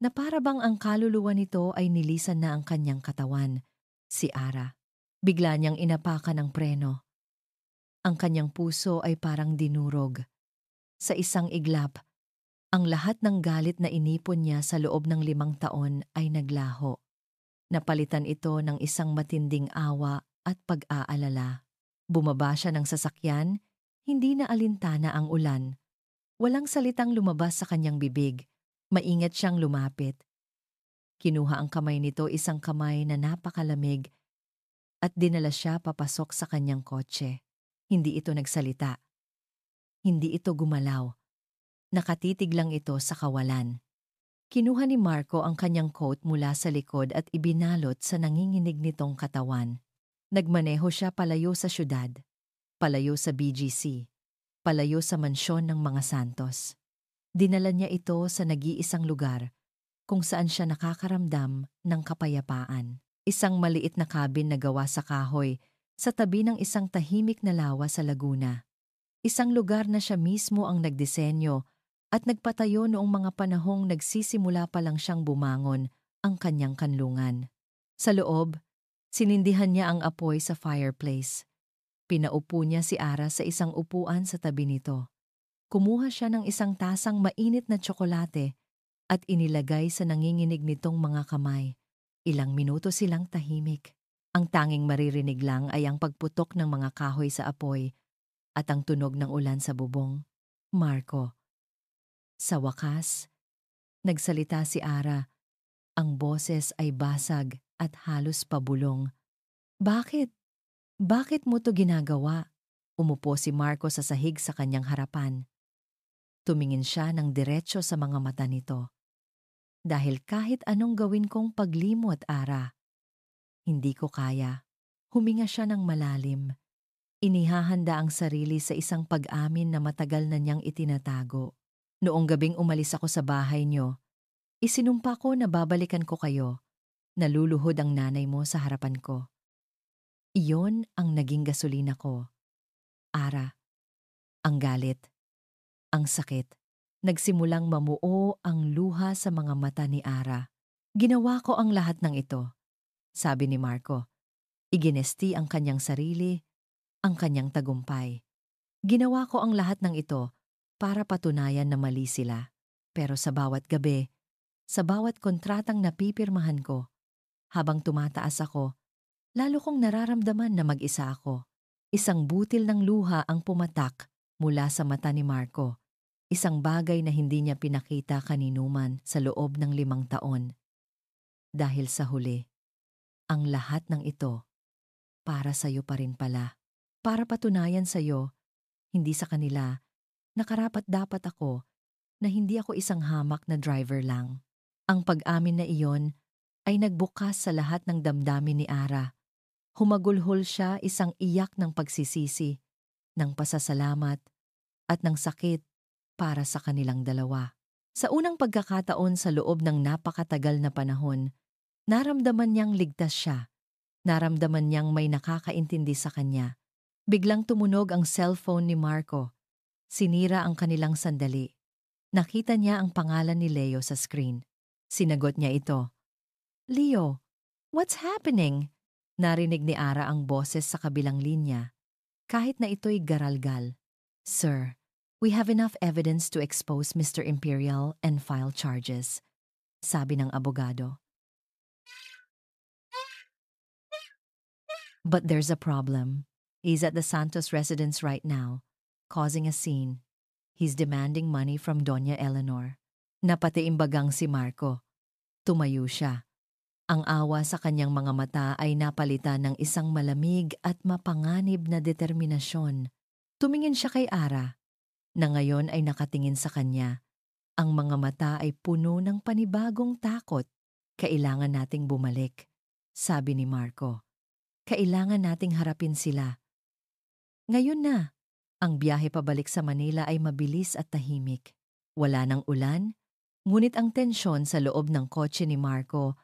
na para bang ang kaluluwa nito ay nilisan na ang kanyang katawan. Si Ara. Bigla niyang inapakan ng preno. Ang kanyang puso ay parang dinurog. Sa isang iglap, ang lahat ng galit na inipon niya sa loob ng 5 taon ay naglaho. Napalitan ito ng isang matinding awa at pag-aalala. Bumaba siya ng sasakyan, hindi na alintana ang ulan. Walang salitang lumabas sa kanyang bibig. Maingat siyang lumapit. Kinuha ang kamay nito, isang kamay na napakalamig, at dinala siya papasok sa kanyang kotse. Hindi ito nagsalita. Hindi ito gumalaw. Nakatitig lang ito sa kawalan. Kinuha ni Marco ang kanyang coat mula sa likod at ibinalot sa nanginginig nitong katawan. Nagmaneho siya palayo sa syudad, palayo sa BGC, palayo sa mansyon ng mga Santos. Dinala niya ito sa nag-iisang lugar kung saan siya nakakaramdam ng kapayapaan. Isang maliit na cabin na gawa sa kahoy sa tabi ng isang tahimik na lawa sa Laguna. Isang lugar na siya mismo ang nagdisenyo at nagpatayo noong mga panahong nagsisimula pa lang siyang bumangon ang kanyang kanlungan. Sa loob, sinindihan niya ang apoy sa fireplace. Pinaupo niya si Ara sa isang upuan sa tabi nito. Kumuha siya ng isang tasang mainit na tsokolate at inilagay sa nanginginig nitong mga kamay. Ilang minuto silang tahimik. Ang tanging maririnig lang ay ang pagputok ng mga kahoy sa apoy at ang tunog ng ulan sa bubong. Marco. Sa wakas, nagsalita si Ara. Ang boses ay basag at halos pabulong. Bakit? Bakit mo to ginagawa? Umupo si Marco sa sahig sa kanyang harapan. Tumingin siya ng diretso sa mga mata nito. Dahil kahit anong gawin kong paglimot, Ara, hindi ko kaya. Huminga siya ng malalim. Inihahanda ang sarili sa isang pag-amin na matagal na niyang itinatago. Noong gabing umalis ako sa bahay niyo, isinumpa ko na babalikan ko kayo. Naluluhod ang nanay mo sa harapan ko. Iyon ang naging gasolina ko. Ara, ang galit, ang sakit. Nagsimulang mamuo ang luha sa mga mata ni Ara. Ginawa ko ang lahat ng ito, sabi ni Marco. Iginesti ang kanyang sarili, ang kanyang tagumpay. Ginawa ko ang lahat ng ito para patunayan na mali sila. Pero sa bawat gabi, sa bawat kontratang napipirmahan ko, habang tumataas ako, lalo kong nararamdaman na mag-isa ako. Isang butil ng luha ang pumatak mula sa mata ni Marco. Isang bagay na hindi niya pinakita kaninuman sa loob ng 5 taon. Dahil sa huli, ang lahat ng ito para sa'yo pa rin pala. Para patunayan sa'yo, hindi sa kanila, na karapat-dapat ako na hindi ako isang hamak na driver lang. Ang pag-amin na iyon ay nagbukas sa lahat ng damdamin ni Ara. Humagulhol siya, isang iyak ng pagsisisi, ng pasasalamat, at ng sakit para sa kanilang dalawa. Sa unang pagkakataon sa loob ng napakatagal na panahon, naramdaman niyang ligtas siya. Naramdaman niyang may nakakaintindi sa kanya. Biglang tumunog ang cellphone ni Marco. Sinira ang kanilang sandali. Nakita niya ang pangalan ni Leo sa screen. Sinagot niya ito. Leo, what's happening? Narinig ni Ara ang boses sa kabilang linya, kahit na ito'y garalgal. Sir, we have enough evidence to expose Mr. Imperial and file charges, sabi ng abogado. But there's a problem. He's at the Santos residence right now, causing a scene. He's demanding money from Doña Eleanor. Napatiimbagang si Marco. Tumayo siya. Ang awa sa kanyang mga mata ay napalitan ng isang malamig at mapanganib na determinasyon. Tumingin siya kay Ara, na ngayon ay nakatingin sa kanya. Ang mga mata ay puno ng panibagong takot. Kailangan nating bumalik, sabi ni Marco. Kailangan nating harapin sila. Ngayon na, ang biyahe pabalik sa Manila ay mabilis at tahimik. Wala ng ulan, ngunit ang tensyon sa loob ng kotse ni Marco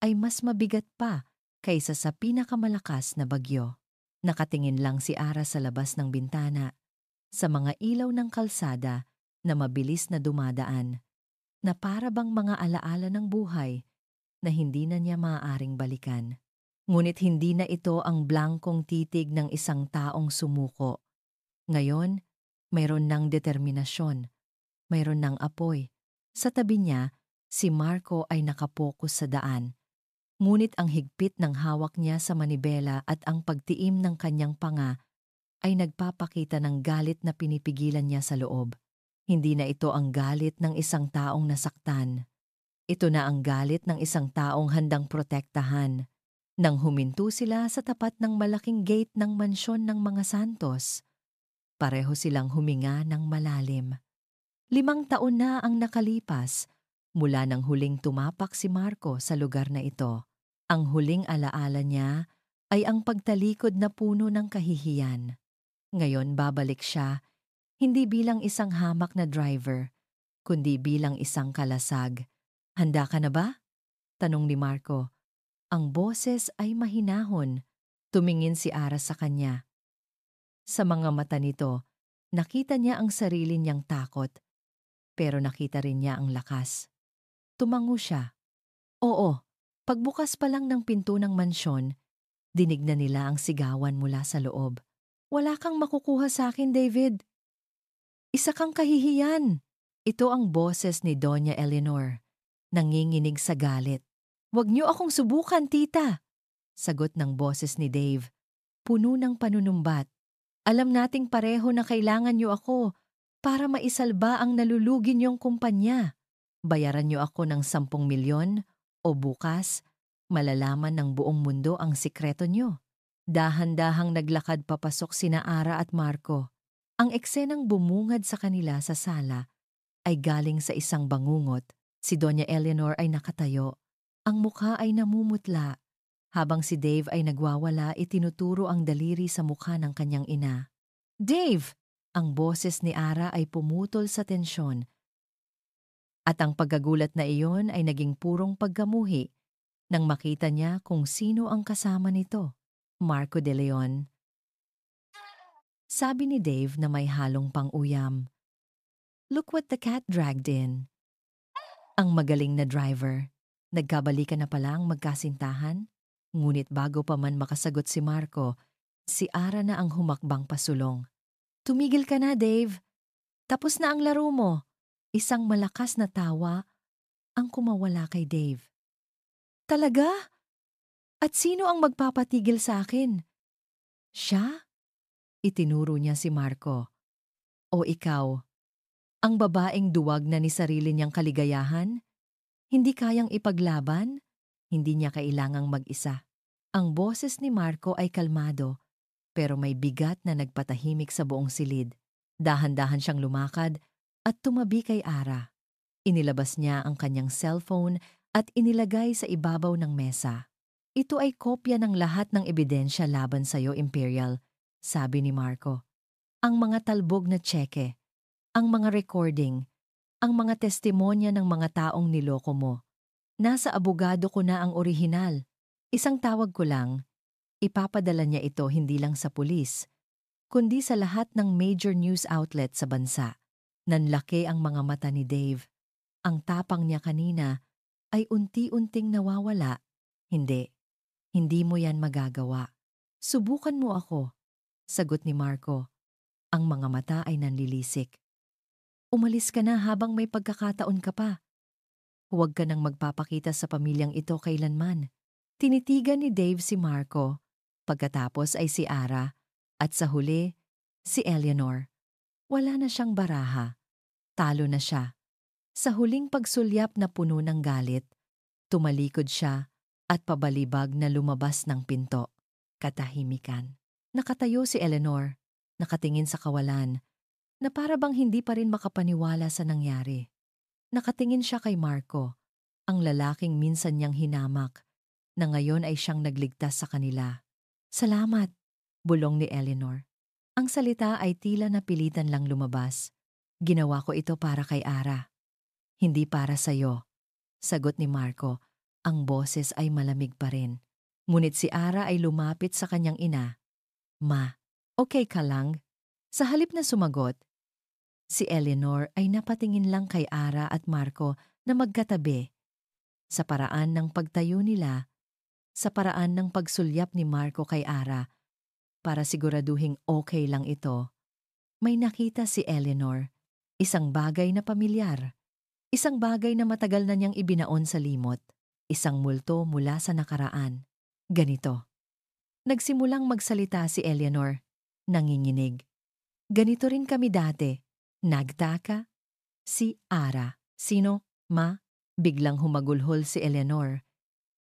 ay mas mabigat pa kaysa sa pinakamalakas na bagyo. Nakatingin lang si Ara sa labas ng bintana, sa mga ilaw ng kalsada na mabilis na dumadaan, na para bang mga alaala ng buhay na hindi na niya maaaring balikan. Ngunit hindi na ito ang blankong titig ng isang taong sumuko. Ngayon, mayroon ng determinasyon, mayroon ng apoy. Sa tabi niya, si Marco ay nakapokus sa daan. Ngunit ang higpit ng hawak niya sa manibela at ang pagtiim ng kanyang panga ay nagpapakita ng galit na pinipigilan niya sa loob. Hindi na ito ang galit ng isang taong nasaktan. Ito na ang galit ng isang taong handang protektahan. Nang huminto sila sa tapat ng malaking gate ng mansyon ng mga Santos, pareho silang huminga ng malalim. 5 taon na ang nakalipas mula nang huling tumapak si Marco sa lugar na ito. Ang huling alaala niya ay ang pagtalikod na puno ng kahihiyan. Ngayon babalik siya, hindi bilang isang hamak na driver, kundi bilang isang kalasag. Handa ka na ba? Tanong ni Marco. Ang boses ay mahinahon. Tumingin si Ara sa kanya. Sa mga mata nito, nakita niya ang sarili niyang takot, pero nakita rin niya ang lakas. Tumango siya. Oo, pagbukas pa lang ng pinto ng mansyon, dinig na nila ang sigawan mula sa loob. Wala kang makukuha sa akin, David. Isa kang kahihiyan. Ito ang boses ni Doña Eleanor, nanginginig sa galit. Huwag niyo akong subukan, tita, sagot ng boses ni Dave, puno ng panunumbat. Alam nating pareho na kailangan niyo ako para maisalba ang nalulugi niyong kumpanya. Bayaran niyo ako ng 10 milyon o bukas, malalaman ng buong mundo ang sikreto niyo. Dahan-dahang naglakad papasok sina Ara at Marco. Ang eksenang bumungad sa kanila sa sala ay galing sa isang bangungot. Si Doña Eleanor ay nakatayo. Ang mukha ay namumutla. Habang si Dave ay nagwawala, itinuturo ang daliri sa mukha ng kanyang ina. Dave! Ang boses ni Ara ay pumutol sa tensyon. At ang pagkagulat na iyon ay naging purong pagkamuhi nang makita niya kung sino ang kasama nito. Marco de Leon. Sabi ni Dave na may halong pang-uyam. Look what the cat dragged in. Ang magaling na driver. Nagkabalikan na pala ang magkasintahan? Ngunit bago pa man makasagot si Marco, si Ara na ang humakbang pasulong. Tumigil ka na, Dave. Tapos na ang laro mo. Isang malakas na tawa ang kumawala kay Dave. Talaga? At sino ang magpapatigil sa akin? Siya? Itinuro niya si Marco. O ikaw, ang babaeng duwag na ni sarili niyang kaligayahan? Hindi kayang ipaglaban? Hindi niya kailangang mag-isa. Ang boses ni Marco ay kalmado, pero may bigat na nagpatahimik sa buong silid. Dahan-dahan siyang lumakad at tumabi kay Ara. Inilabas niya ang kanyang cellphone at inilagay sa ibabaw ng mesa. Ito ay kopya ng lahat ng ebidensya laban sa iyo, Imperial, sabi ni Marco. Ang mga talbog na tseke, ang mga recording, ang mga testimonya ng mga taong niloko mo. Nasa abogado ko na ang orihinal. Isang tawag ko lang, ipapadala niya ito hindi lang sa pulis, kundi sa lahat ng major news outlet sa bansa. Nanlaki ang mga mata ni Dave. Ang tapang niya kanina ay unti-unting nawawala. Hindi mo yan magagawa. Subukan mo ako, sagot ni Marco. Ang mga mata ay nanlilisik. Umalis ka na habang may pagkakataon ka pa. Huwag ka nang magpapakita sa pamilyang ito kailanman. Tinitigan ni Dave si Marco. Pagkatapos ay si Ara. At sa huli, si Eleanor. Wala na siyang baraha. Talo na siya. Sa huling pagsulyap na puno ng galit, tumalikod siya at pabalibag na lumabas ng pinto. Katahimikan. Nakatayo si Eleanor, nakatingin sa kawalan, na para bang hindi pa rin makapaniwala sa nangyari. Nakatingin siya kay Marco, ang lalaking minsan niyang hinamak, na ngayon ay siyang nagligtas sa kanila. Salamat, bulong ni Eleanor. Ang salita ay tila napilitan lang lumabas. Ginawa ko ito para kay Ara. Hindi para sa'yo, sagot ni Marco. Ang boses ay malamig pa rin. Ngunit si Ara ay lumapit sa kanyang ina. Ma, okay ka lang? Sa halip na sumagot, si Eleanor ay napatingin lang kay Ara at Marco na magkatabi. Sa paraan ng pagtayo nila, sa paraan ng pagsulyap ni Marco kay Ara, para siguraduhing okay lang ito, may nakita si Eleanor, isang bagay na pamilyar, isang bagay na matagal na niyang ibinaon sa limot, isang multo mula sa nakaraan. Ganito. Nagsimulang magsalita si Eleanor, nanginginig. Ganito rin kami dati. Nagtaka? Si Ara. Sino? Ma? Biglang humagulhol si Eleanor.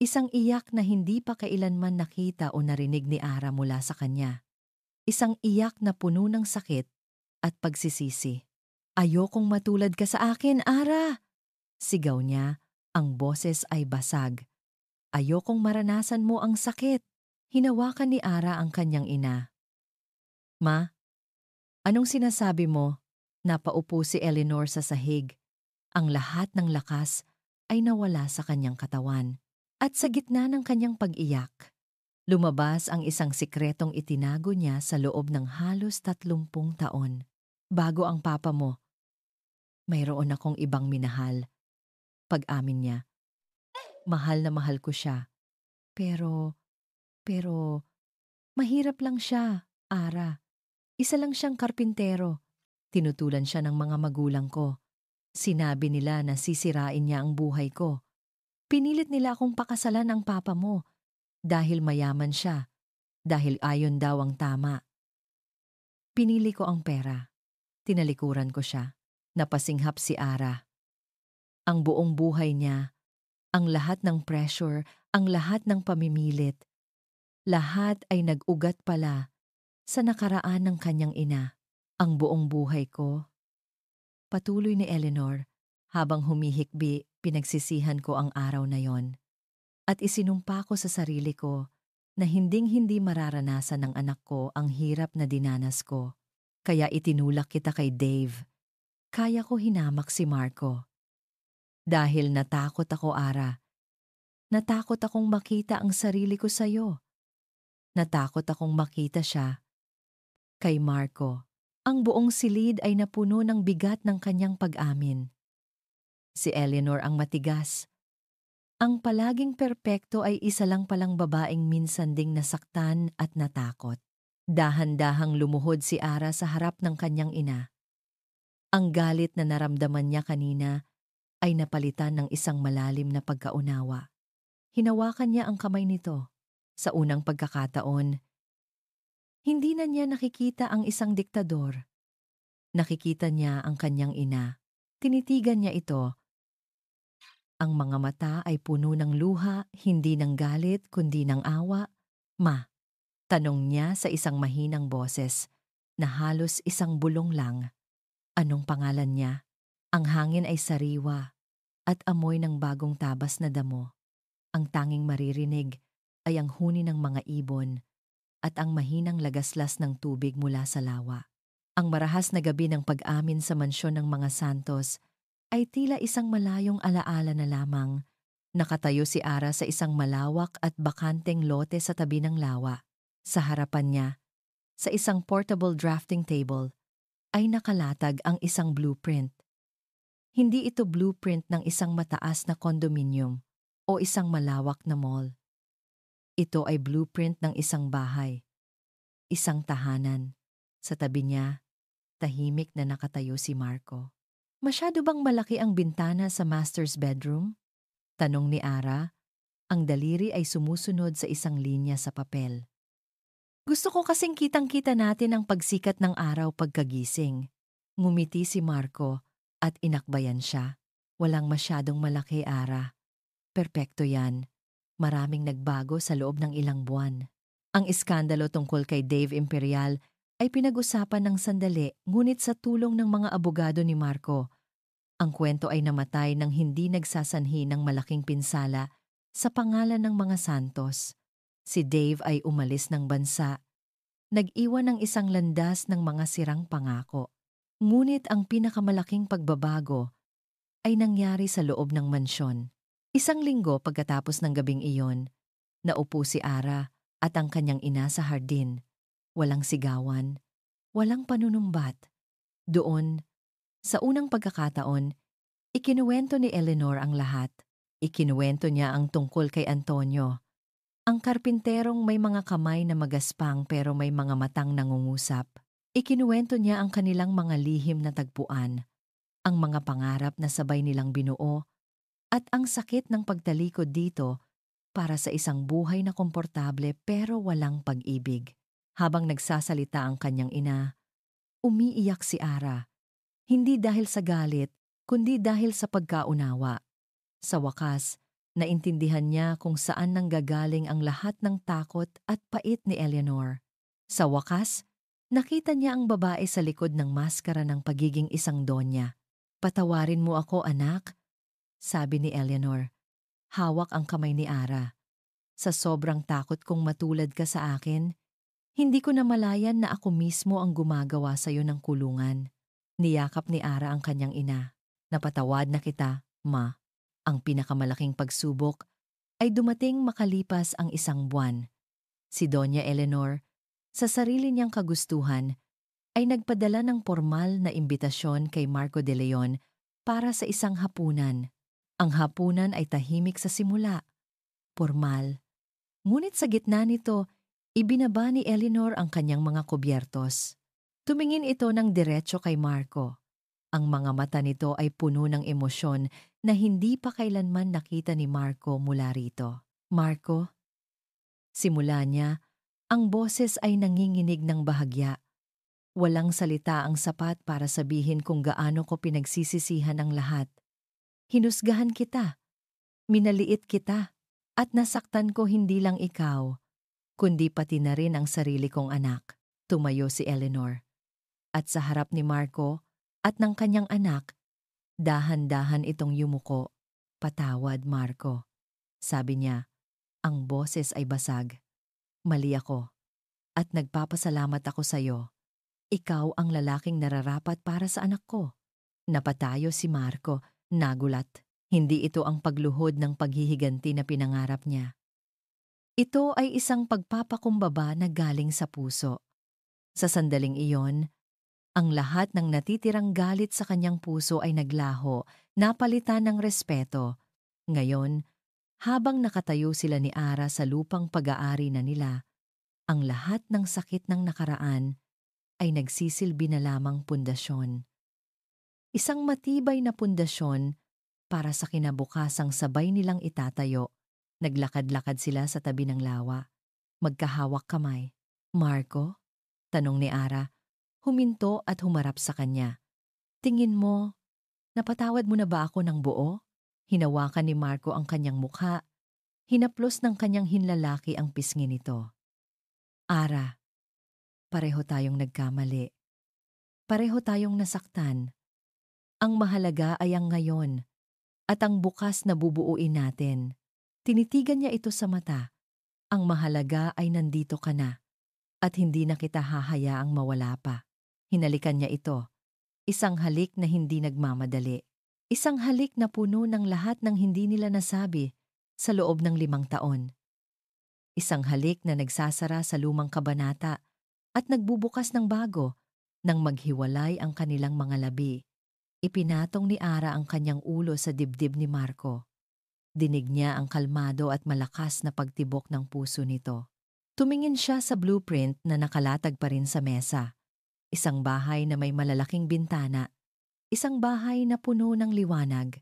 Isang iyak na hindi pa kailanman nakita o narinig ni Ara mula sa kanya. Isang iyak na puno ng sakit at pagsisisi. Ayokong matulad ka sa akin, Ara! Sigaw niya, ang boses ay basag. Ayokong maranasan mo ang sakit. Hinawakan ni Ara ang kanyang ina. Ma, anong sinasabi mo? Napaupo si Eleanor sa sahig. Ang lahat ng lakas ay nawala sa kanyang katawan. At sa gitna ng kanyang pag-iyak, lumabas ang isang sikretong itinago niya sa loob ng halos 30 taon. Bago ang papa mo, mayroon akong ibang minahal. Pag-amin niya, mahal na mahal ko siya. Pero, mahirap lang siya, Ara. Isa lang siyang karpintero. Tinutulan siya ng mga magulang ko. Sinabi nila na sisirain niya ang buhay ko. Pinilit nila akong pakasalan ang papa mo dahil mayaman siya, dahil ayon daw ang tama. Pinili ko ang pera. Tinalikuran ko siya. Napasinghap si Ara. Ang buong buhay niya, ang lahat ng pressure, ang lahat ng pamimilit, lahat ay nag-ugat pala sa nakaraan ng kanyang ina. Ang buong buhay ko, patuloy ni Eleanor, habang humihikbi, pinagsisihan ko ang araw na yon. At isinumpa ko sa sarili ko na hinding-hindi mararanasan ng anak ko ang hirap na dinanas ko. Kaya itinulak kita kay Dave. Kaya ko hinamak si Marco. Dahil natakot ako, Ara. Natakot akong makita ang sarili ko sa'yo. Natakot akong makita siya kay Marco. Ang buong silid ay napuno ng bigat ng kanyang pag-amin. Si Eleanor ang matigas. Ang palaging perpekto ay isa lang palang babaeng minsan ding nasaktan at natakot. Dahan-dahang lumuhod si Ara sa harap ng kanyang ina. Ang galit na naramdaman niya kanina ay napalitan ng isang malalim na pagkaunawa. Hinawakan niya ang kamay nito. Sa unang pagkakataon, hindi na niya nakikita ang isang diktador. Nakikita niya ang kanyang ina. Tinitigan niya ito. Ang mga mata ay puno ng luha, hindi ng galit kundi ng awa. Ma, tanong niya sa isang mahinang boses na halos isang bulong lang. Anong pangalan niya? Ang hangin ay sariwa at amoy ng bagong tabas na damo. Ang tanging maririnig ay ang huni ng mga ibon at ang mahinang lagaslas ng tubig mula sa lawa. Ang marahas na gabi ng pag-amin sa mansyon ng mga Santos ay tila isang malayong alaala na lamang. Nakatayo si Ara sa isang malawak at bakanteng lote sa tabi ng lawa. Sa harapan niya, sa isang portable drafting table, ay nakalatag ang isang blueprint. Hindi ito blueprint ng isang mataas na condominium o isang malawak na mall. Ito ay blueprint ng isang bahay, isang tahanan. Sa tabi niya, tahimik na nakatayo si Marco. Masyado bang malaki ang bintana sa master's bedroom? Tanong ni Ara, ang daliri ay sumusunod sa isang linya sa papel. Gusto ko kasing kitang-kita natin ang pagsikat ng araw pagkagising. Ngumiti si Marco at inakbayan siya. Walang masyadong malaki, Ara. Perpekto yan. Maraming nagbago sa loob ng ilang buwan. Ang iskandalo tungkol kay Dave Imperial ay pinag-usapan ng sandali ngunit sa tulong ng mga abogado ni Marco. Ang kwento ay namatay nang hindi nagsasanhi ng malaking pinsala sa pangalan ng mga Santos. Si Dave ay umalis ng bansa. Nag-iwan ng isang landas ng mga sirang pangako. Ngunit ang pinakamalaking pagbabago ay nangyari sa loob ng mansyon. Isang linggo pagkatapos ng gabing iyon, naupo si Ara at ang kanyang ina sa hardin. Walang sigawan, walang panunumbat. Doon, sa unang pagkakataon, ikinuwento ni Eleanor ang lahat. Ikinuwento niya ang tungkol kay Antonio. Ang karpinterong may mga kamay na magaspang pero may mga matang nangungusap. Ikinuwento niya ang kanilang mga lihim na tagpuan, ang mga pangarap na sabay nilang binuo, at ang sakit ng pagtalikod dito para sa isang buhay na komportable pero walang pag-ibig. Habang nagsasalita ang kanyang ina, umiiyak si Ara. Hindi dahil sa galit, kundi dahil sa pagkaunawa. Sa wakas, naintindihan niya kung saan nanggagaling ang lahat ng takot at pait ni Eleanor. Sa wakas, nakita niya ang babae sa likod ng maskara ng pagiging isang donya. Patawarin mo ako, anak, sabi ni Eleanor. Hawak ang kamay ni Ara. Sa sobrang takot kong matulad ka sa akin, hindi ko namalayan na ako mismo ang gumagawa sa iyo ng kulungan. Niyakap ni Ara ang kanyang ina. Napatawad na kita, ma. Ang pinakamalaking pagsubok ay dumating makalipas ang isang buwan. Si Doña Eleanor, sa sarili niyang kagustuhan, ay nagpadala ng formal na imbitasyon kay Marco de Leon para sa isang hapunan. Ang hapunan ay tahimik sa simula, formal. Ngunit sa gitna nito, ibinaba ni Eleanor ang kanyang mga kubyertos. Tumingin ito ng diretso kay Marco. Ang mga mata nito ay puno ng emosyon na hindi pa kailanman nakita ni Marco mula rito. Marco, simula niya, ang boses ay nanginginig ng bahagya. Walang salita ang sapat para sabihin kung gaano ko pinagsisisihan ang lahat. Hinusgahan kita, minaliit kita, at nasaktan ko hindi lang ikaw, kundi pati na rin ang sarili kong anak. Tumayo si Eleanor. At sa harap ni Marco at ng kanyang anak, dahan-dahan itong yumuko. Patawad, Marco. Sabi niya, ang boses ay basag. Mali ako. At nagpapasalamat ako sa iyo. Ikaw ang lalaking nararapat para sa anak ko. Napatayo si Marco, nagulat. Hindi ito ang pagluhod ng paghihiganti na pinangarap niya. Ito ay isang pagpapakumbaba na galing sa puso. Sa sandaling iyon, ang lahat ng natitirang galit sa kanyang puso ay naglaho, napalitan ng respeto. Ngayon, habang nakatayo sila ni Ara sa lupang pag-aari na nila, ang lahat ng sakit ng nakaraan ay nagsisilbi na lamang pundasyon. Isang matibay na pundasyon para sa kinabukasang sabay nilang itatayo. Naglakad-lakad sila sa tabi ng lawa. Magkahawak kamay. Marco? Tanong ni Ara. Huminto at humarap sa kanya. Tingin mo, napatawad mo na ba ako ng buo? Hinawakan ni Marco ang kanyang mukha. Hinaplos ng kanyang hinlalaki ang pisngi nito. Ara, pareho tayong nagkamali. Pareho tayong nasaktan. Ang mahalaga ay ang ngayon at ang bukas na bubuuin natin. Tinitigan niya ito sa mata. Ang mahalaga ay nandito ka na at hindi na kita hahayaang mawala pa. Hinalikan niya ito. Isang halik na hindi nagmamadali. Isang halik na puno ng lahat ng hindi nila nasabi sa loob ng 5 taon. Isang halik na nagsasara sa lumang kabanata at nagbubukas ng bago nang maghiwalay ang kanilang mga labi. Ipinatong ni Ara ang kanyang ulo sa dibdib ni Marco. Dinig niya ang kalmado at malakas na pagtibok ng puso nito. Tumingin siya sa blueprint na nakalatag pa rin sa mesa. Isang bahay na may malalaking bintana. Isang bahay na puno ng liwanag.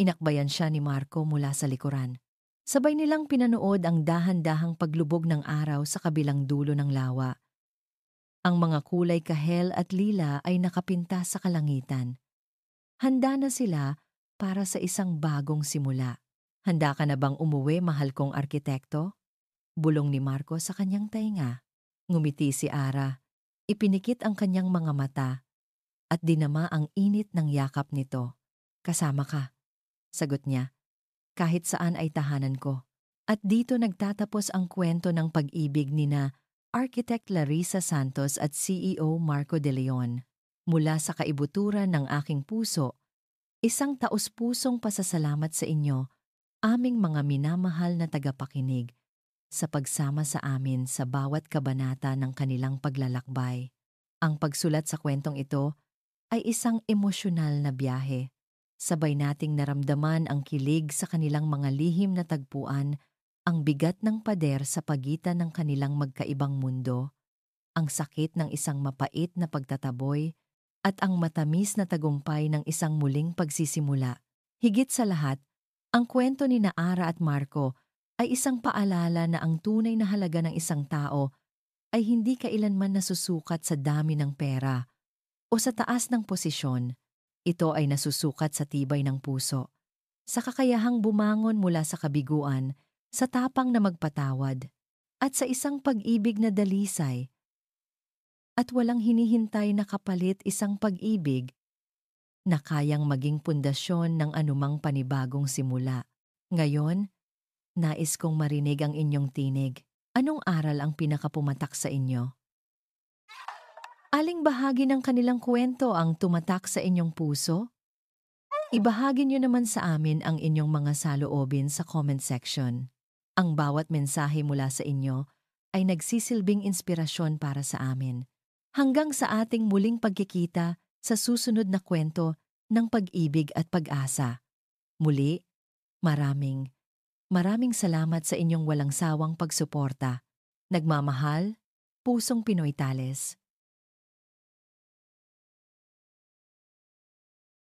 Inakbayan siya ni Marco mula sa likuran. Sabay nilang pinanood ang dahan-dahang paglubog ng araw sa kabilang dulo ng lawa. Ang mga kulay kahel at lila ay nakapinta sa kalangitan. Handa na sila para sa isang bagong simula. Handa ka na bang umuwi, mahal kong arkitekto? Bulong ni Marco sa kanyang tainga. Ngumiti si Ara. Ipinikit ang kanyang mga mata at dinama ang init ng yakap nito. Kasama ka, sagot niya. Kahit saan ay tahanan ko. At dito nagtatapos ang kwento ng pag-ibig nina Architect Larissa Santos at CEO Marco De Leon. Mula sa kaibuturan ng aking puso, isang taos-pusong pasasalamat sa inyo, aming mga minamahal na tagapakinig, sa pagsama sa amin sa bawat kabanata ng kanilang paglalakbay. Ang pagsulat sa kwentong ito ay isang emosyonal na biyahe. Sabay nating naramdaman ang kilig sa kanilang mga lihim na tagpuan, ang bigat ng pader sa pagitan ng kanilang magkaibang mundo, ang sakit ng isang mapait na pagtataboy, at ang matamis na tagumpay ng isang muling pagsisimula. Higit sa lahat, ang kwento ni Ara at Marco ay isang paalala na ang tunay na halaga ng isang tao ay hindi kailanman nasusukat sa dami ng pera o sa taas ng posisyon. Ito ay nasusukat sa tibay ng puso, sa kakayahang bumangon mula sa kabiguan, sa tapang na magpatawad, at sa isang pag-ibig na dalisay. At walang hinihintay na kapalit, isang pag-ibig na kayang maging pundasyon ng anumang panibagong simula. Ngayon, nais kong marinig ang inyong tinig. Anong aral ang pinakapumatak sa inyo? Aling bahagi ng kanilang kwento ang tumatak sa inyong puso? Ibahagi niyo naman sa amin ang inyong mga saloobin sa comment section. Ang bawat mensahe mula sa inyo ay nagsisilbing inspirasyon para sa amin. Hanggang sa ating muling pagkikita sa susunod na kwento ng pag-ibig at pag-asa. Muli, maraming salamat sa inyong walang sawang pagsuporta. Nagmamahal, Pusong Pinoy Tales.